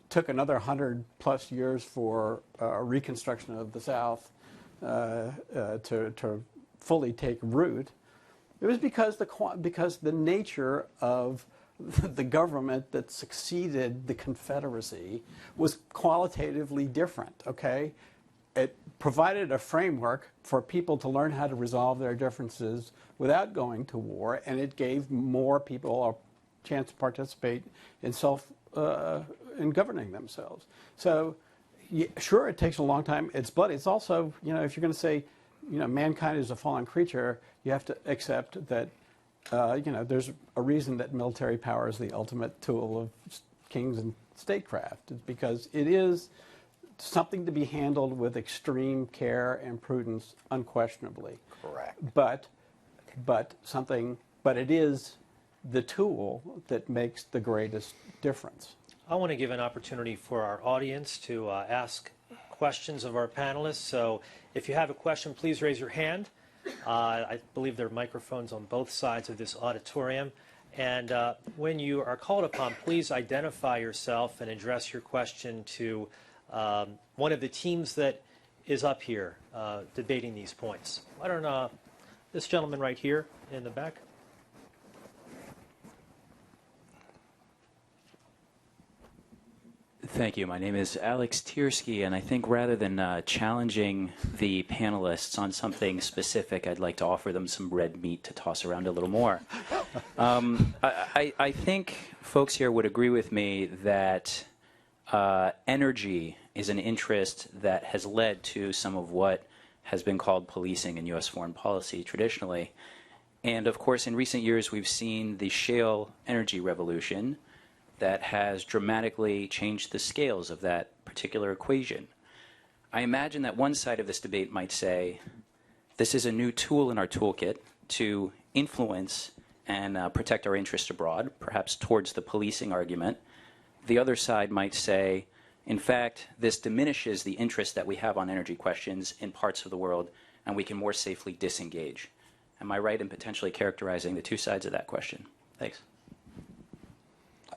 Speaker 4: took another 100+ years for reconstruction of the South to fully take root. It was because the nature of the government that succeeded the Confederacy was qualitatively different, okay? It provided a framework for people to learn how to resolve their differences without going to war, and it gave more people a chance to participate in in governing themselves. So, sure, it takes a long time. It's bloody. It's also, if you're going to say, mankind is a fallen creature, you have to accept that, there's a reason that military power is the ultimate tool of kings and statecraft. It's because it is something to be handled with extreme care and prudence, unquestionably.
Speaker 6: Correct.
Speaker 4: But it is the tool that makes the greatest difference.
Speaker 2: I want to give an opportunity for our audience to ask questions of our panelists. So if you have a question, please raise your hand. I believe there are microphones on both sides of this auditorium. And when you are called upon, please identify yourself and address your question to one of the teams that is up here debating these points. Why don't this gentleman right here in the back?
Speaker 7: Thank you. My name is Alex Tiersky, and I think rather than challenging the panelists on something specific, I'd like to offer them some red meat to toss around a little more. I think folks here would agree with me that energy is an interest that has led to some of what has been called policing in U.S. foreign policy traditionally. And of course, in recent years, we've seen the shale energy revolution that has dramatically changed the scales of that particular equation. I imagine that one side of this debate might say, this is a new tool in our toolkit to influence and protect our interests abroad, perhaps towards the policing argument. The other side might say, in fact, this diminishes the interest that we have on energy questions in parts of the world, and we can more safely disengage. Am I right in potentially characterizing the two sides of that question? Thanks.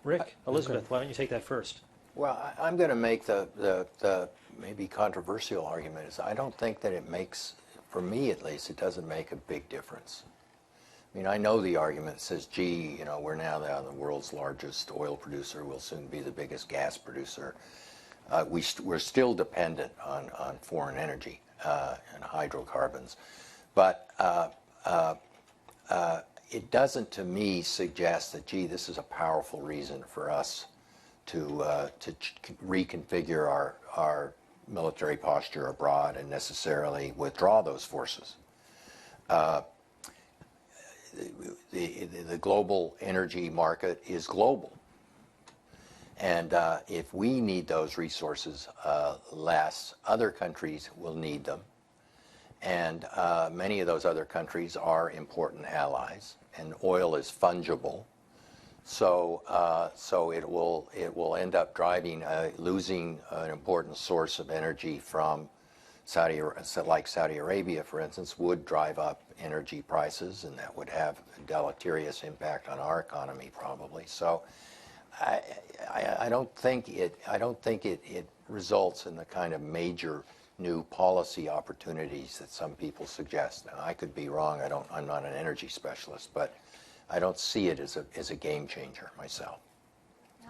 Speaker 2: Rick, Elizabeth, why don't you take that first?
Speaker 6: Well, I'm going to make the maybe controversial argument is I don't think that it makes, for me at least, it doesn't make a big difference. I mean, I know the argument says, gee, we're now the world's largest oil producer. We'll soon be the biggest gas producer. We're still dependent on foreign energy and hydrocarbons. But it doesn't, to me, suggest that, gee, this is a powerful reason for us to reconfigure our military posture abroad and necessarily withdraw those forces. The global energy market is global. And if we need those resources less, other countries will need them. And many of those other countries are important allies, and oil is fungible. So it will end up losing an important source of energy from Saudi Arabia, for instance, would drive up energy prices, and that would have a deleterious impact on our economy, probably. So I don't think it results in the kind of major new policy opportunities that some people suggest. Now, I could be wrong. I'm not an energy specialist, but I don't see it as a game changer myself.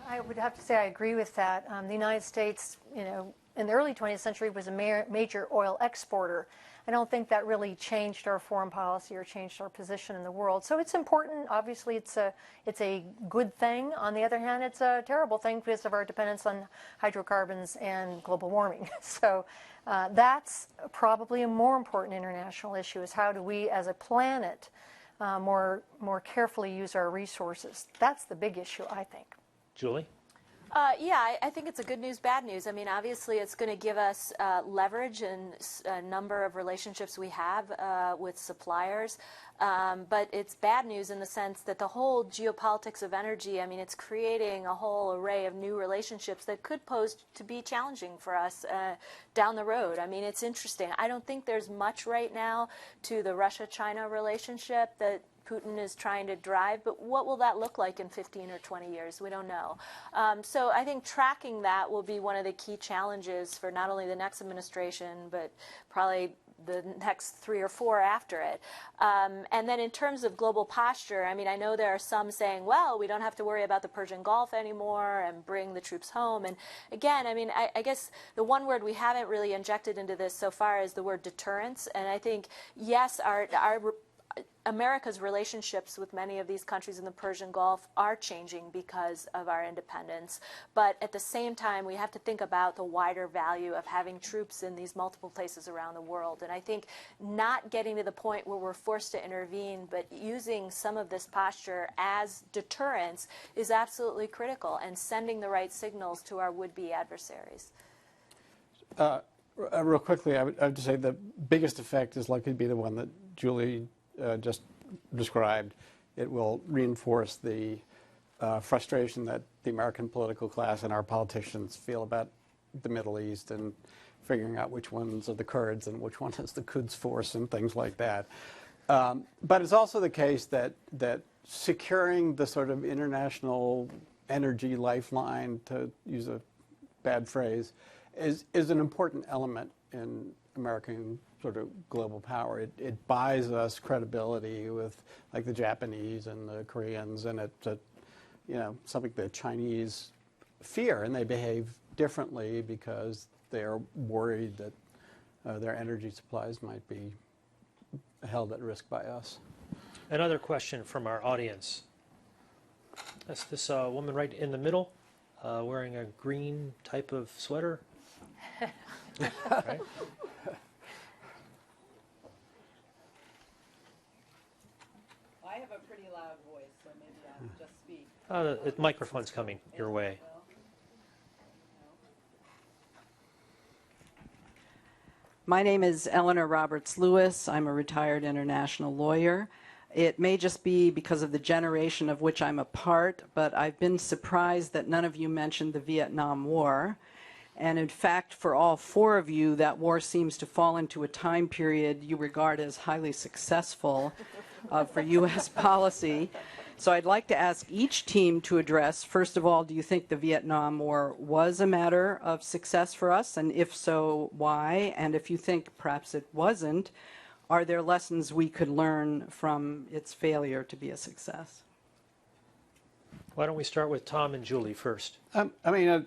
Speaker 5: I would have to say I agree with that. The United States, in the early 20th century was a major oil exporter. I don't think that really changed our foreign policy or changed our position in the world. So it's important. Obviously, it's a good thing. On the other hand, it's a terrible thing because of our dependence on hydrocarbons and global warming. So that's probably a more important international issue, is how do we as a planet more carefully use our resources. That's the big issue, I think.
Speaker 2: Julie?
Speaker 3: Yeah, I think it's a good news, bad news. I mean, obviously, it's going to give us leverage in a number of relationships we have with suppliers. But it's bad news in the sense that the whole geopolitics of energy, I mean, it's creating a whole array of new relationships that could pose to be challenging for us down the road. I mean, it's interesting. I don't think there's much right now to the Russia-China relationship that Putin is trying to drive, but what will that look like in 15 or 20 years? We don't know. So I think tracking that will be one of the key challenges for not only the next administration, but probably the next 3 or 4 after it. And then in terms of global posture, I mean, I know there are some saying, well, we don't have to worry about the Persian Gulf anymore and bring the troops home. And again, I mean, I guess the one word we haven't really injected into this so far is the word deterrence. And I think, yes, our America's relationships with many of these countries in the Persian Gulf are changing because of our independence. But at the same time, we have to think about the wider value of having troops in these multiple places around the world. And I think not getting to the point where we're forced to intervene, but using some of this posture as deterrence is absolutely critical, and sending the right signals to our would-be adversaries.
Speaker 4: Real quickly, I would just say the biggest effect is likely to be the one that Julie just described. It will reinforce the frustration that the American political class and our politicians feel about the Middle East, and figuring out which ones are the Kurds and which one is the Quds Force and things like that. But it's also the case that securing the sort of international energy lifeline, to use a bad phrase, is an important element in American sort of global power. It buys us credibility with, like, the Japanese and the Koreans, and it's something the Chinese fear, and they behave differently because they're worried that their energy supplies might be held at risk by us.
Speaker 2: Another question from our audience. That's this woman right in the middle, wearing a green type of sweater. Right?
Speaker 8: I have a pretty loud voice, so maybe I'll just speak.
Speaker 2: The microphone's coming your way.
Speaker 8: My name is Eleanor Roberts Lewis. I'm a retired international lawyer. It may just be because of the generation of which I'm a part, but I've been surprised that none of you mentioned the Vietnam War. And in fact, for all 4 of you, that war seems to fall into a time period you regard as highly successful for U.S. policy. So I'd like to ask each team to address, first of all, do you think the Vietnam War was a matter of success for us? And if so, why? And if you think perhaps it wasn't, are there lessons we could learn from its failure to be a success?
Speaker 2: Why don't we start with Tom and Julie first?
Speaker 4: I mean,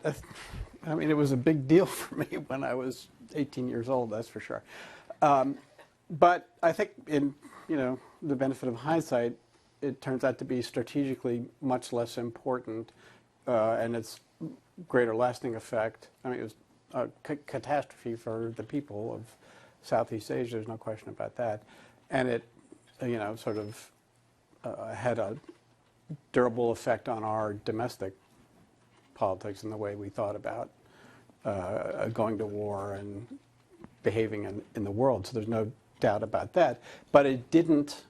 Speaker 4: it was a big deal for me when I was 18 years old, that's for sure. But I think, in the benefit of hindsight, it turns out to be strategically much less important, and its greater lasting effect. I mean, it was a catastrophe for the people of Southeast Asia. There's no question about that, and it, sort of had a durable effect on our domestic politics and the way we thought about going to war and behaving in the world. So there's no doubt about that. But it didn't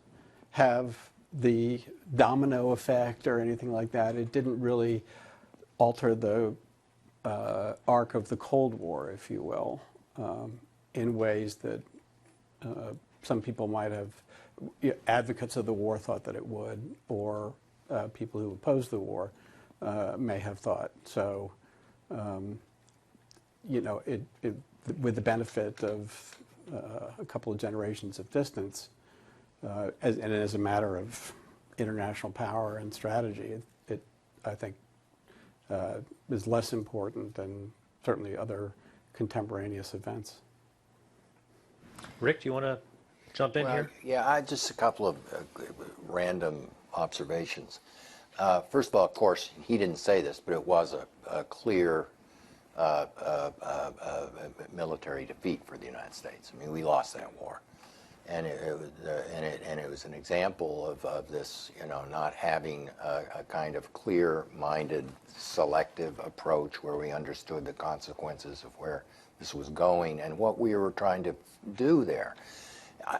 Speaker 4: have the domino effect or anything like that. It didn't really alter the arc of the Cold War, if you will, in ways that some people might have, advocates of the war thought that it would, or people who opposed the war may have thought. So, with the benefit of a couple of generations of distance, and as a matter of international power and strategy, it I think, is less important than certainly other contemporaneous events.
Speaker 2: Rick, do you want to jump in here?
Speaker 6: Yeah, just a couple of random observations. First of all, of course, he didn't say this, but it was a clear military defeat for the United States. I mean, we lost that war, and it was an example of this, not having a kind of clear-minded, selective approach where we understood the consequences of where this was going and what we were trying to do there.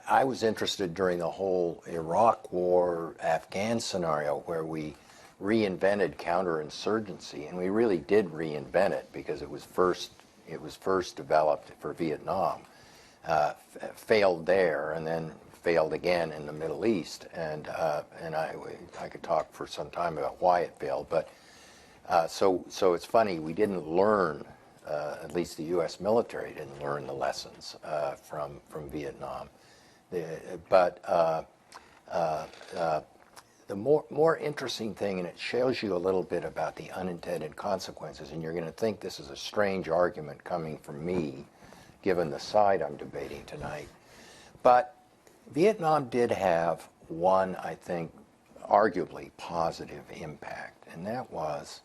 Speaker 6: I was interested during the whole Iraq War, Afghan scenario where we reinvented counterinsurgency, and we really did reinvent it because it was first developed for Vietnam, failed there, and then failed again in the Middle East. And I could talk for some time about why it failed, but so it's funny, we didn't learn. At least the U.S. military didn't learn the lessons from Vietnam. But the more interesting thing, and it shows you a little bit about the unintended consequences, and you're going to think this is a strange argument coming from me, given the side I'm debating tonight. But Vietnam did have one, I think, arguably positive impact, and that was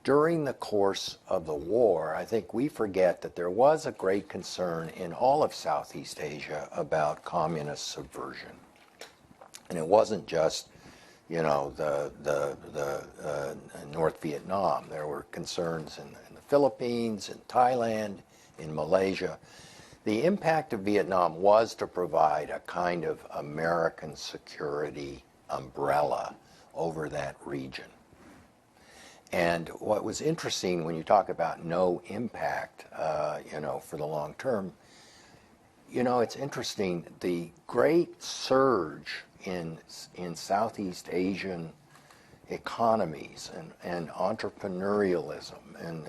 Speaker 6: during the course of the war, I think we forget that there was a great concern in all of Southeast Asia about communist subversion. And it wasn't just, the North Vietnam. There were concerns in the Philippines, in Thailand, in Malaysia. The impact of Vietnam was to provide a kind of American security umbrella over that region. And what was interesting when you talk about no impact, for the long term, it's interesting, the great surge in Southeast Asian economies and entrepreneurialism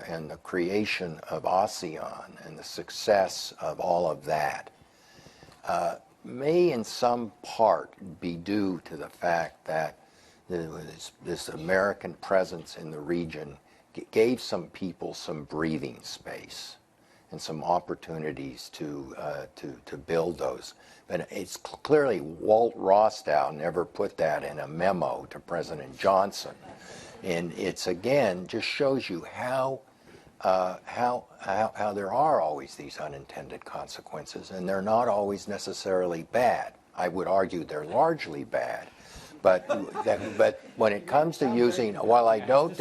Speaker 6: and the creation of ASEAN and the success of all of that may in some part be due to the fact that this American presence in the region gave some people some breathing space and some opportunities to build those. But it's clearly Walt Rostow never put that in a memo to President Johnson, and it's again just shows you how there are always these unintended consequences, and they're not always necessarily bad. I would argue they're largely bad. But when it comes to using, while I don't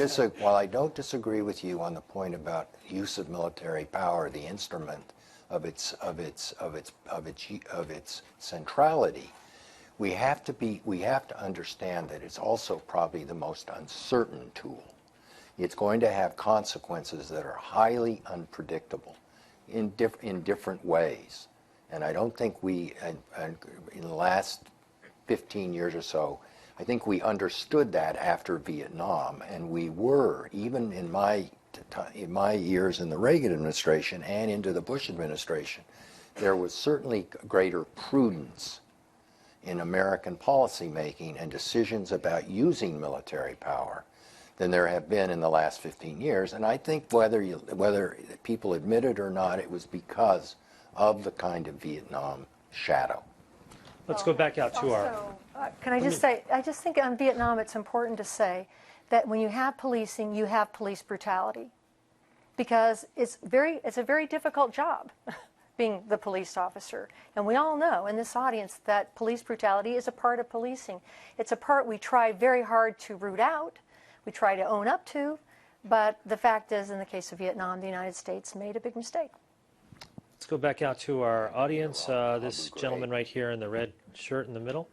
Speaker 6: disagree with you on the point about use of military power, the instrument of its centrality, we have to understand that it's also probably the most uncertain tool. It's going to have consequences that are highly unpredictable in different ways, and I don't think we in the last 15 years or so, I think we understood that after Vietnam, and we were, even in my years in the Reagan administration and into the Bush administration, there was certainly greater prudence in American policymaking and decisions about using military power than there have been in the last 15 years. And I think whether people admit it or not, it was because of the kind of Vietnam shadow.
Speaker 2: Let's go back out to our...
Speaker 5: Can I just say, I just think on Vietnam it's important to say that when you have policing, you have police brutality. Because it's a very difficult job, being the police officer. And we all know in this audience that police brutality is a part of policing. It's a part we try very hard to root out, we try to own up to, but the fact is, in the case of Vietnam, the United States made a big mistake.
Speaker 2: Let's go back out to our audience. This gentleman right here in the red shirt in the middle.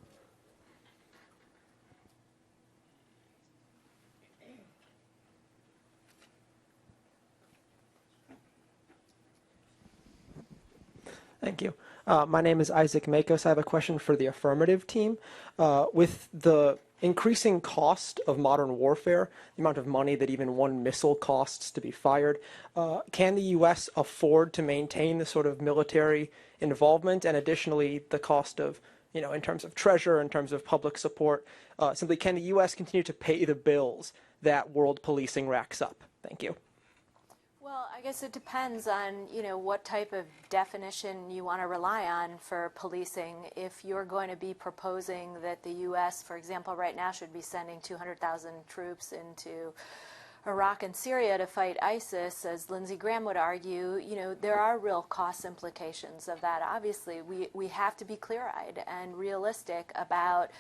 Speaker 9: Thank you. My name is Isaac Makos. I have a question for the affirmative team. With the increasing cost of modern warfare, the amount of money that even one missile costs to be fired, can the U.S. afford to maintain the sort of military involvement, and additionally the cost of, in terms of treasure, in terms of public support, simply can the U.S. continue to pay the bills that world policing racks up? Thank you.
Speaker 3: Well, I guess it depends on, what type of definition you want to rely on for policing. If you're going to be proposing that the U.S., for example, right now should be sending 200,000 troops into Iraq and Syria to fight ISIS, as Lindsey Graham would argue, there are real cost implications of that. Obviously, we have to be clear-eyed and realistic about,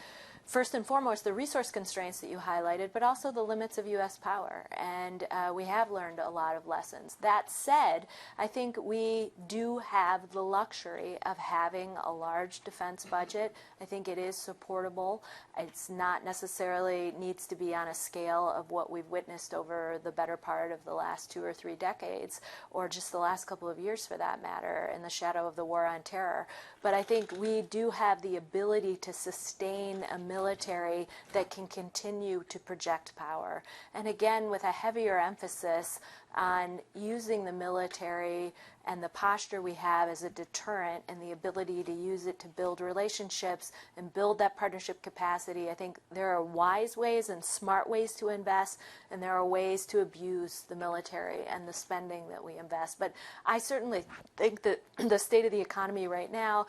Speaker 3: first and foremost, the resource constraints that you highlighted, but also the limits of U.S. power. And we have learned a lot of lessons. That said, I think we do have the luxury of having a large defense budget. I think it is supportable. It's not necessarily needs to be on a scale of what we've witnessed over the better part of the last 2 or 3 decades, or just the last couple of years for that matter, in the shadow of the war on terror. But I think we do have the ability to sustain a military that can continue to project power. And again, with a heavier emphasis on using the military and the posture we have as a deterrent and the ability to use it to build relationships and build that partnership capacity. I think there are wise ways and smart ways to invest, and there are ways to abuse the military and the spending that we invest. But I certainly think that the state of the economy right now,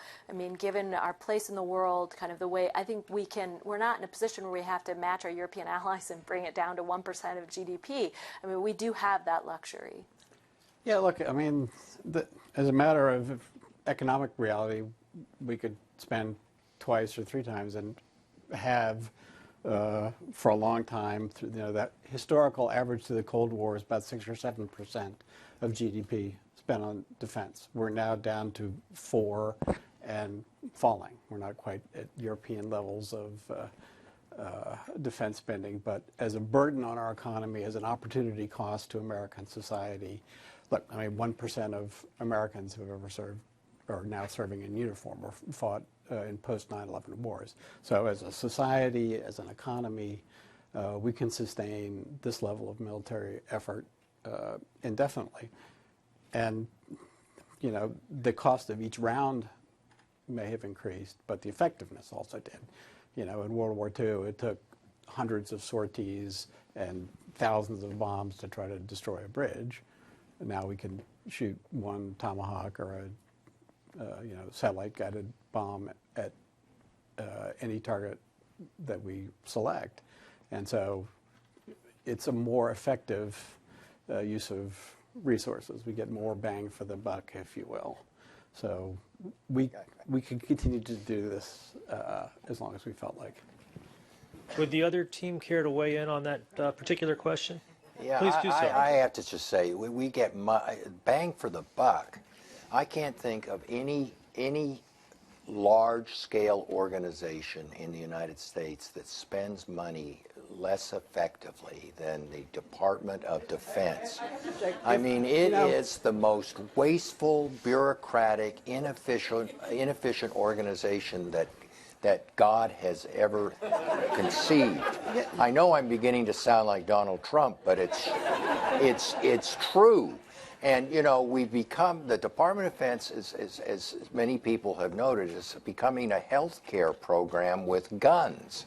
Speaker 3: given our place in the world, kind of the way, I think we're not in a position where we have to match our European allies and bring it down to 1% of GDP. We do have that luxury.
Speaker 4: Yeah, look, as a matter of economic reality, we could spend twice or 3 times and have for a long time. That historical average to the Cold War is about 6 or 7% of GDP spent on defense. We're now down to 4 and falling. We're not quite at European levels of defense spending, but as a burden on our economy, as an opportunity cost to American society. Look, 1% of Americans who have ever served are now serving in uniform or fought in post 9/11 wars. So as a society, as an economy, we can sustain this level of military effort indefinitely. And, the cost of each round may have increased, but the effectiveness also did. In World War II, it took hundreds of sorties and thousands of bombs to try to destroy a bridge. And now we can shoot one Tomahawk or a satellite-guided bomb at any target that we select. And so it's a more effective use of resources. We get more bang for the buck, if you will. So we can continue to do this as long as we felt like.
Speaker 2: Would the other team care to weigh in on that particular question?
Speaker 6: Yeah,
Speaker 2: Please do so.
Speaker 6: I have to just say, we get bang for the buck. I can't think of any large-scale organization in the United States that spends money less effectively than the Department of Defense. It is the most wasteful, bureaucratic, inefficient organization that God has ever conceived. I know I'm beginning to sound like Donald Trump, but it's true. And we've become, the Department of Defense, as many people have noted, is becoming a health care program with guns.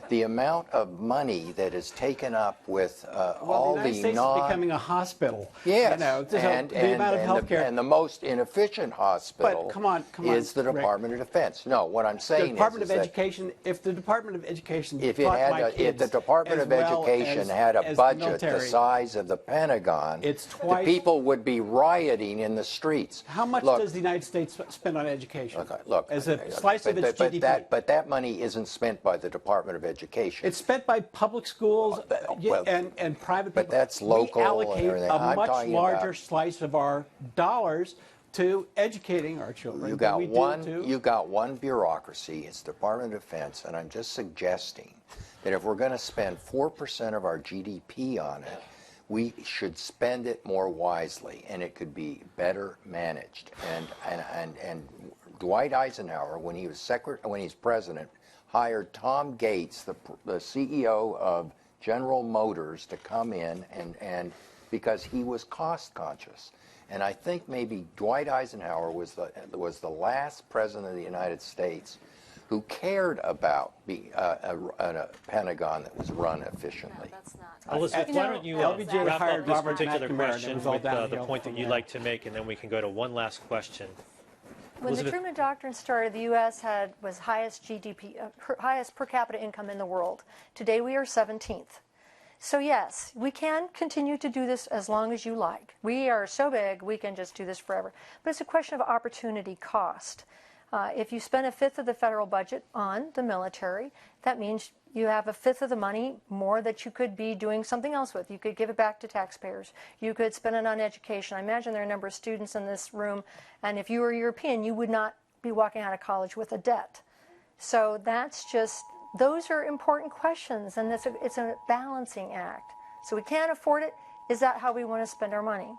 Speaker 6: The amount of money that is taken up with all
Speaker 4: the United States is becoming a hospital.
Speaker 6: Yes,
Speaker 4: the amount of healthcare.
Speaker 6: And the most inefficient hospital
Speaker 4: But come on,
Speaker 6: is the Department of Defense. No, what I'm saying
Speaker 4: the Department
Speaker 6: is
Speaker 4: of Education. If the Department of Education,
Speaker 6: if the Department of Education had a budget the size of the Pentagon, the people would be rioting in the streets.
Speaker 4: How much does the United States spend on education?
Speaker 6: Look,
Speaker 4: as a slice of its GDP.
Speaker 6: But that money isn't spent by the Department of Education.
Speaker 4: It's spent by public schools and private people.
Speaker 6: But that's local.
Speaker 4: We allocate
Speaker 6: and everything.
Speaker 4: a much larger slice of our dollars to educating our children.
Speaker 6: You got one bureaucracy. It's the Department of Defense, and I'm just suggesting that if we're going to spend 4% of our GDP on it, we should spend it more wisely, and it could be better managed. And Dwight Eisenhower, when he was president, hired Tom Gates, the CEO of General Motors, to come in and because he was cost conscious. And I think maybe Dwight Eisenhower was the last president of the United States who cared about a Pentagon that was run efficiently.
Speaker 3: That's not.
Speaker 2: Elizabeth, why don't you
Speaker 4: LBJ
Speaker 2: wrap
Speaker 4: hired
Speaker 2: up this
Speaker 4: Robert
Speaker 2: particular
Speaker 4: McNamara, and it
Speaker 2: question
Speaker 4: was all
Speaker 2: with the
Speaker 4: downhill
Speaker 2: point that
Speaker 4: from
Speaker 2: you'd
Speaker 4: there.
Speaker 2: like to make, and then we can go to one last question.
Speaker 5: When the
Speaker 2: Elizabeth?
Speaker 5: Truman Doctrine started, the U.S. was highest GDP, highest per capita income in the world. Today we are 17th. So yes, we can continue to do this as long as you like. We are so big, we can just do this forever. But it's a question of opportunity cost. If you spend a fifth of the federal budget on the military, that means you have a fifth of the money more that you could be doing something else with. You could give it back to taxpayers. You could spend it on education. I imagine there are a number of students in this room, and if you were European, you would not be walking out of college with a debt. So that's just, those are important questions, and it's a balancing act. So we can't afford it. Is that how we want to spend our money?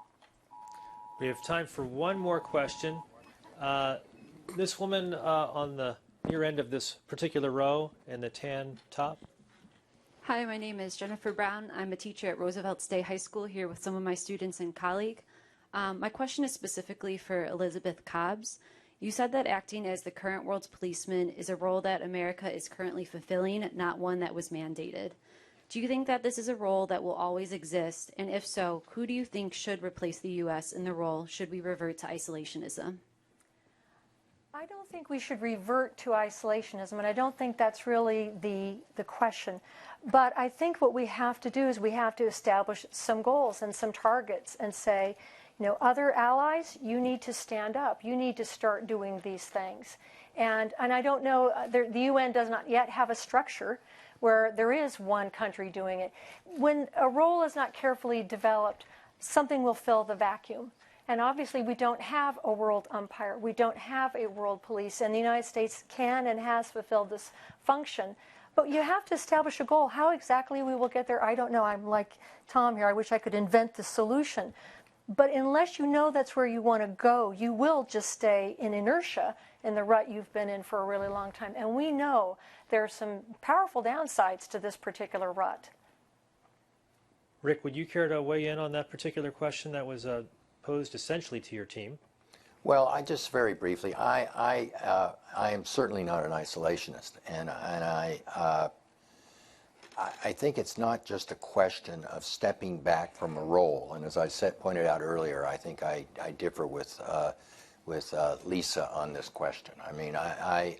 Speaker 2: We have time for one more question. This woman on the near end of this particular row in the tan top.
Speaker 10: Hi, my name is Jennifer Brown. I'm a teacher at Roosevelt State High School here with some of my students and colleagues. My question is specifically for Elizabeth Cobbs. You said that acting as the current world's policeman is a role that America is currently fulfilling, not one that was mandated. Do you think that this is a role that will always exist? And if so, who do you think should replace the U.S. in the role should we revert to isolationism?
Speaker 5: I don't think we should revert to isolationism, and I don't think that's really the question. But I think what we have to do is we have to establish some goals and some targets and say, you know, other allies, you need to stand up. You need to start doing these things. And I don't know, the UN does not yet have a structure where there is one country doing it. When a role is not carefully developed, something will fill the vacuum. And obviously we don't have a world umpire. We don't have a world police. And the United States can and has fulfilled this function. But you have to establish a goal. How exactly we will get there, I don't know. I'm like Tom here. I wish I could invent the solution. But unless you know that's where you want to go, you will just stay in inertia in the rut you've been in for a really long time. And we know there are some powerful downsides to this particular rut.
Speaker 2: Rick, would you care to weigh in on that particular question that was posed essentially to your team?
Speaker 6: Well, I just very briefly, I am certainly not an isolationist, and I think it's not just a question of stepping back from a role. And as I pointed out earlier, I think I differ with Lisa on this question. I mean, I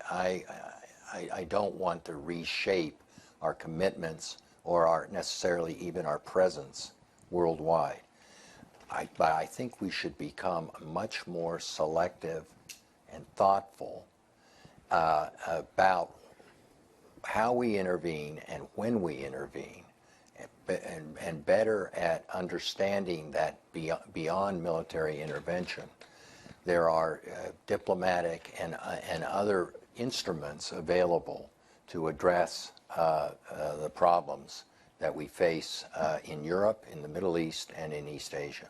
Speaker 6: don't want to reshape our commitments or necessarily even our presence worldwide. But I think we should become much more selective and thoughtful about how we intervene and when we intervene, and better at understanding that beyond military intervention, there are diplomatic and other instruments available to address the problems that we face in Europe, in the Middle East, and in East Asia.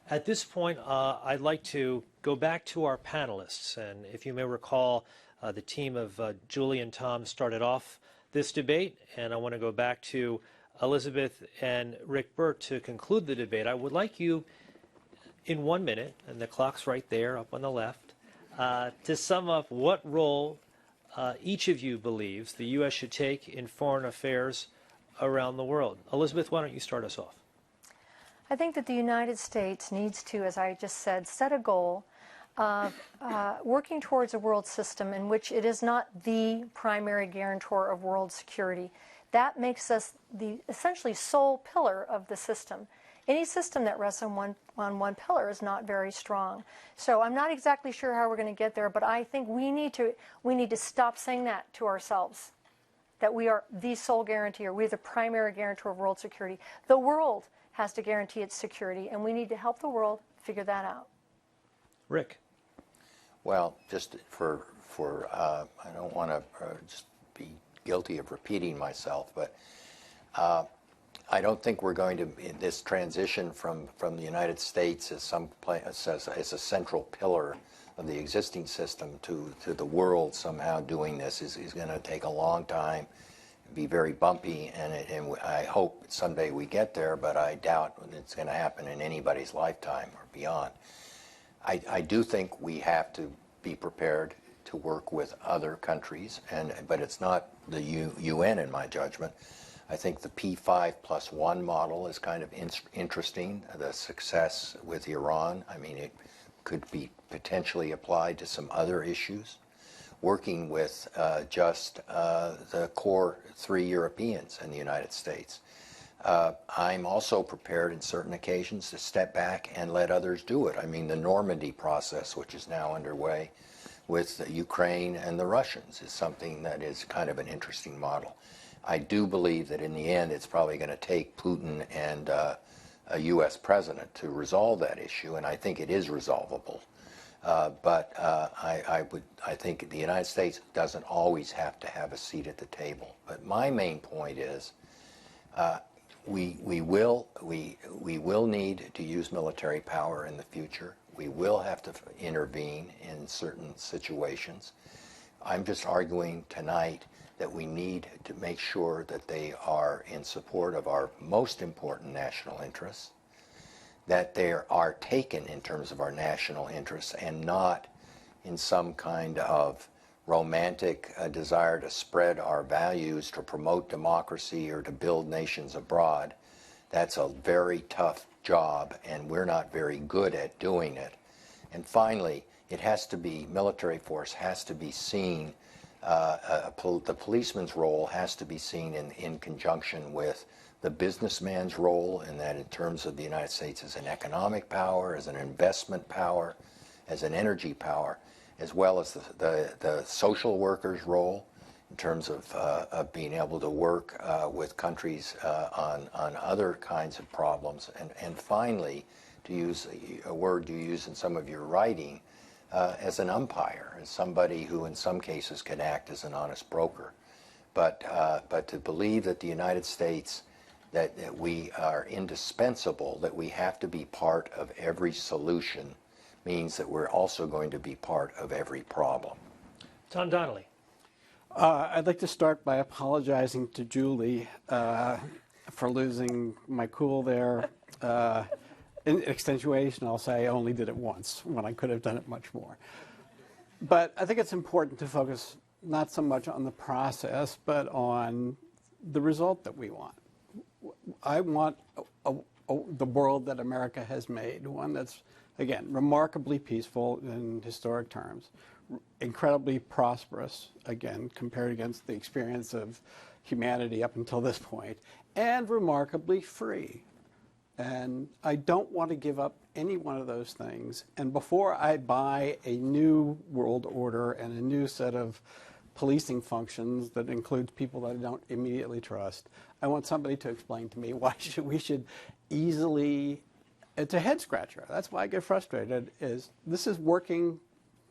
Speaker 2: At this point, I'd like to go back to our panelists. And if you may recall, the team of Julie and Tom started off this debate, and I want to go back to Elizabeth and Rick Burt to conclude the debate. I would like you, in 1 minute, and the clock's right there up on the left, to sum up what role each of you believes the U.S. should take in foreign affairs around the world. Elizabeth, why don't you start us off?
Speaker 5: I think that the United States needs to, as I just said, set a goal of working towards a world system in which it is not the primary guarantor of world security. That makes us the essentially sole pillar of the system. Any system that rests on one pillar is not very strong. So I'm not exactly sure how we're going to get there, but I think we need to stop saying that to ourselves, that we are the sole guarantor, we're the primary guarantor of world security. The world has to guarantee its security, and we need to help the world figure that out.
Speaker 2: Rick.
Speaker 6: Well, just I don't want to just be guilty of repeating myself, but I don't think we're going to, in this transition from the United States as as a central pillar of the existing system to the world somehow doing this is going to take a long time, be very bumpy, and I hope someday we get there, but I doubt it's going to happen in anybody's lifetime or beyond. I do think we have to be prepared to work with other countries, but it's not the UN in my judgment. I think the P5+1 model is kind of interesting. The success with Iran, I mean, it could be potentially applied to some other issues. Working with just the core 3 Europeans in the United States. I'm also prepared in certain occasions to step back and let others do it. I mean, the Normandy process, which is now underway with Ukraine and the Russians, is something that is kind of an interesting model. I do believe that in the end it's probably going to take Putin and a U.S. president to resolve that issue, and I think it is resolvable. But I think the United States doesn't always have to have a seat at the table. But my main point is we will need to use military power in the future. We will have to intervene in certain situations. I'm just arguing tonight that we need to make sure that they are in support of our most important national interests, that they are taken in terms of our national interests and not in some kind of romantic desire to spread our values, to promote democracy or to build nations abroad. That's a very tough job, and we're not very good at doing it. And finally, it has to be, military force has to be seen, the policeman's role has to be seen in conjunction with the businessman's role, in that in terms of the United States as an economic power, as an investment power, as an energy power, as well as the social worker's role in terms of being able to work with countries on other kinds of problems. And finally, to use a word you use in some of your writing, as an umpire, as somebody who in some cases can act as an honest broker. But to believe that the United States, that we are indispensable, that we have to be part of every solution, means that we're also going to be part of every problem.
Speaker 2: Tom Donnelly.
Speaker 4: I'd like to start by apologizing to Julie for losing my cool there. In extenuation, I'll say I only did it once when I could have done it much more. But I think it's important to focus not so much on the process, but on the result that we want. I want the world that America has made, one that's, again, remarkably peaceful in historic terms, incredibly prosperous, again, compared against the experience of humanity up until this point, and remarkably free. And I don't want to give up any one of those things. And before I buy a new world order and a new set of policing functions that includes people that I don't immediately trust, I want somebody to explain to me why we should easily, it's a head scratcher. That's why I get frustrated, is this is working,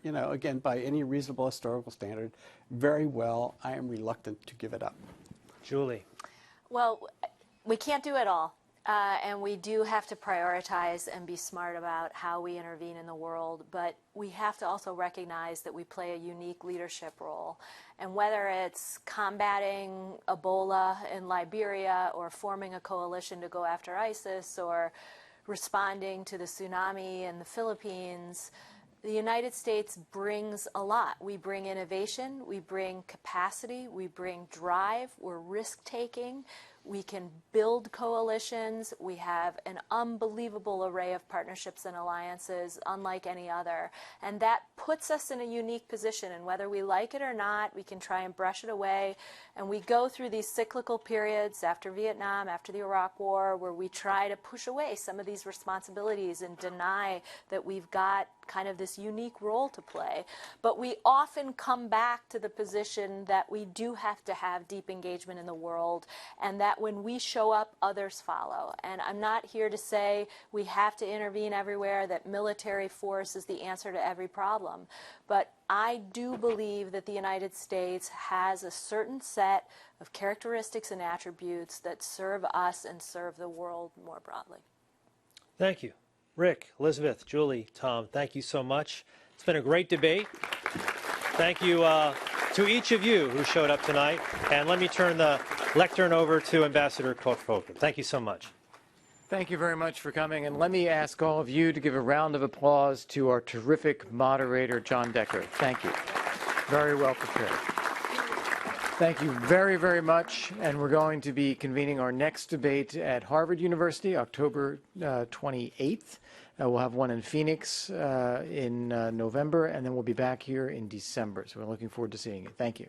Speaker 4: you know, again, by any reasonable historical standard, very well. I am reluctant to give it up.
Speaker 2: Julie.
Speaker 3: Well, we can't do it all. And we do have to prioritize and be smart about how we intervene in the world, but we have to also recognize that we play a unique leadership role. And whether it's combating Ebola in Liberia or forming a coalition to go after ISIS or responding to the tsunami in the Philippines, the United States brings a lot. We bring innovation, we bring capacity, we bring drive, we're risk-taking. We can build coalitions. We have an unbelievable array of partnerships and alliances, unlike any other. And that puts us in a unique position. And whether we like it or not, we can try and brush it away. And we go through these cyclical periods after Vietnam, after the Iraq War, where we try to push away some of these responsibilities and deny that we've got kind of this unique role to play. But we often come back to the position that we do have to have deep engagement in the world, and that when we show up, others follow. And I'm not here to say we have to intervene everywhere, that military force is the answer to every problem. But I do believe that the United States has a certain set of characteristics and attributes that serve us and serve the world more broadly.
Speaker 2: Thank you. Rick, Elizabeth, Julie, Tom, thank you so much. It's been a great debate. Thank you to each of you who showed up tonight. And let me turn the lectern over to Ambassador Volker. Thank you so much.
Speaker 1: Thank you very much for coming. And let me ask all of you to give a round of applause to our terrific moderator, John Decker. Thank you. Very well prepared. Thank you very, very much. And we're going to be convening our next debate at Harvard University, October 28th. We'll have one in Phoenix in November, and then we'll be back here in December. So we're looking forward to seeing you. Thank you.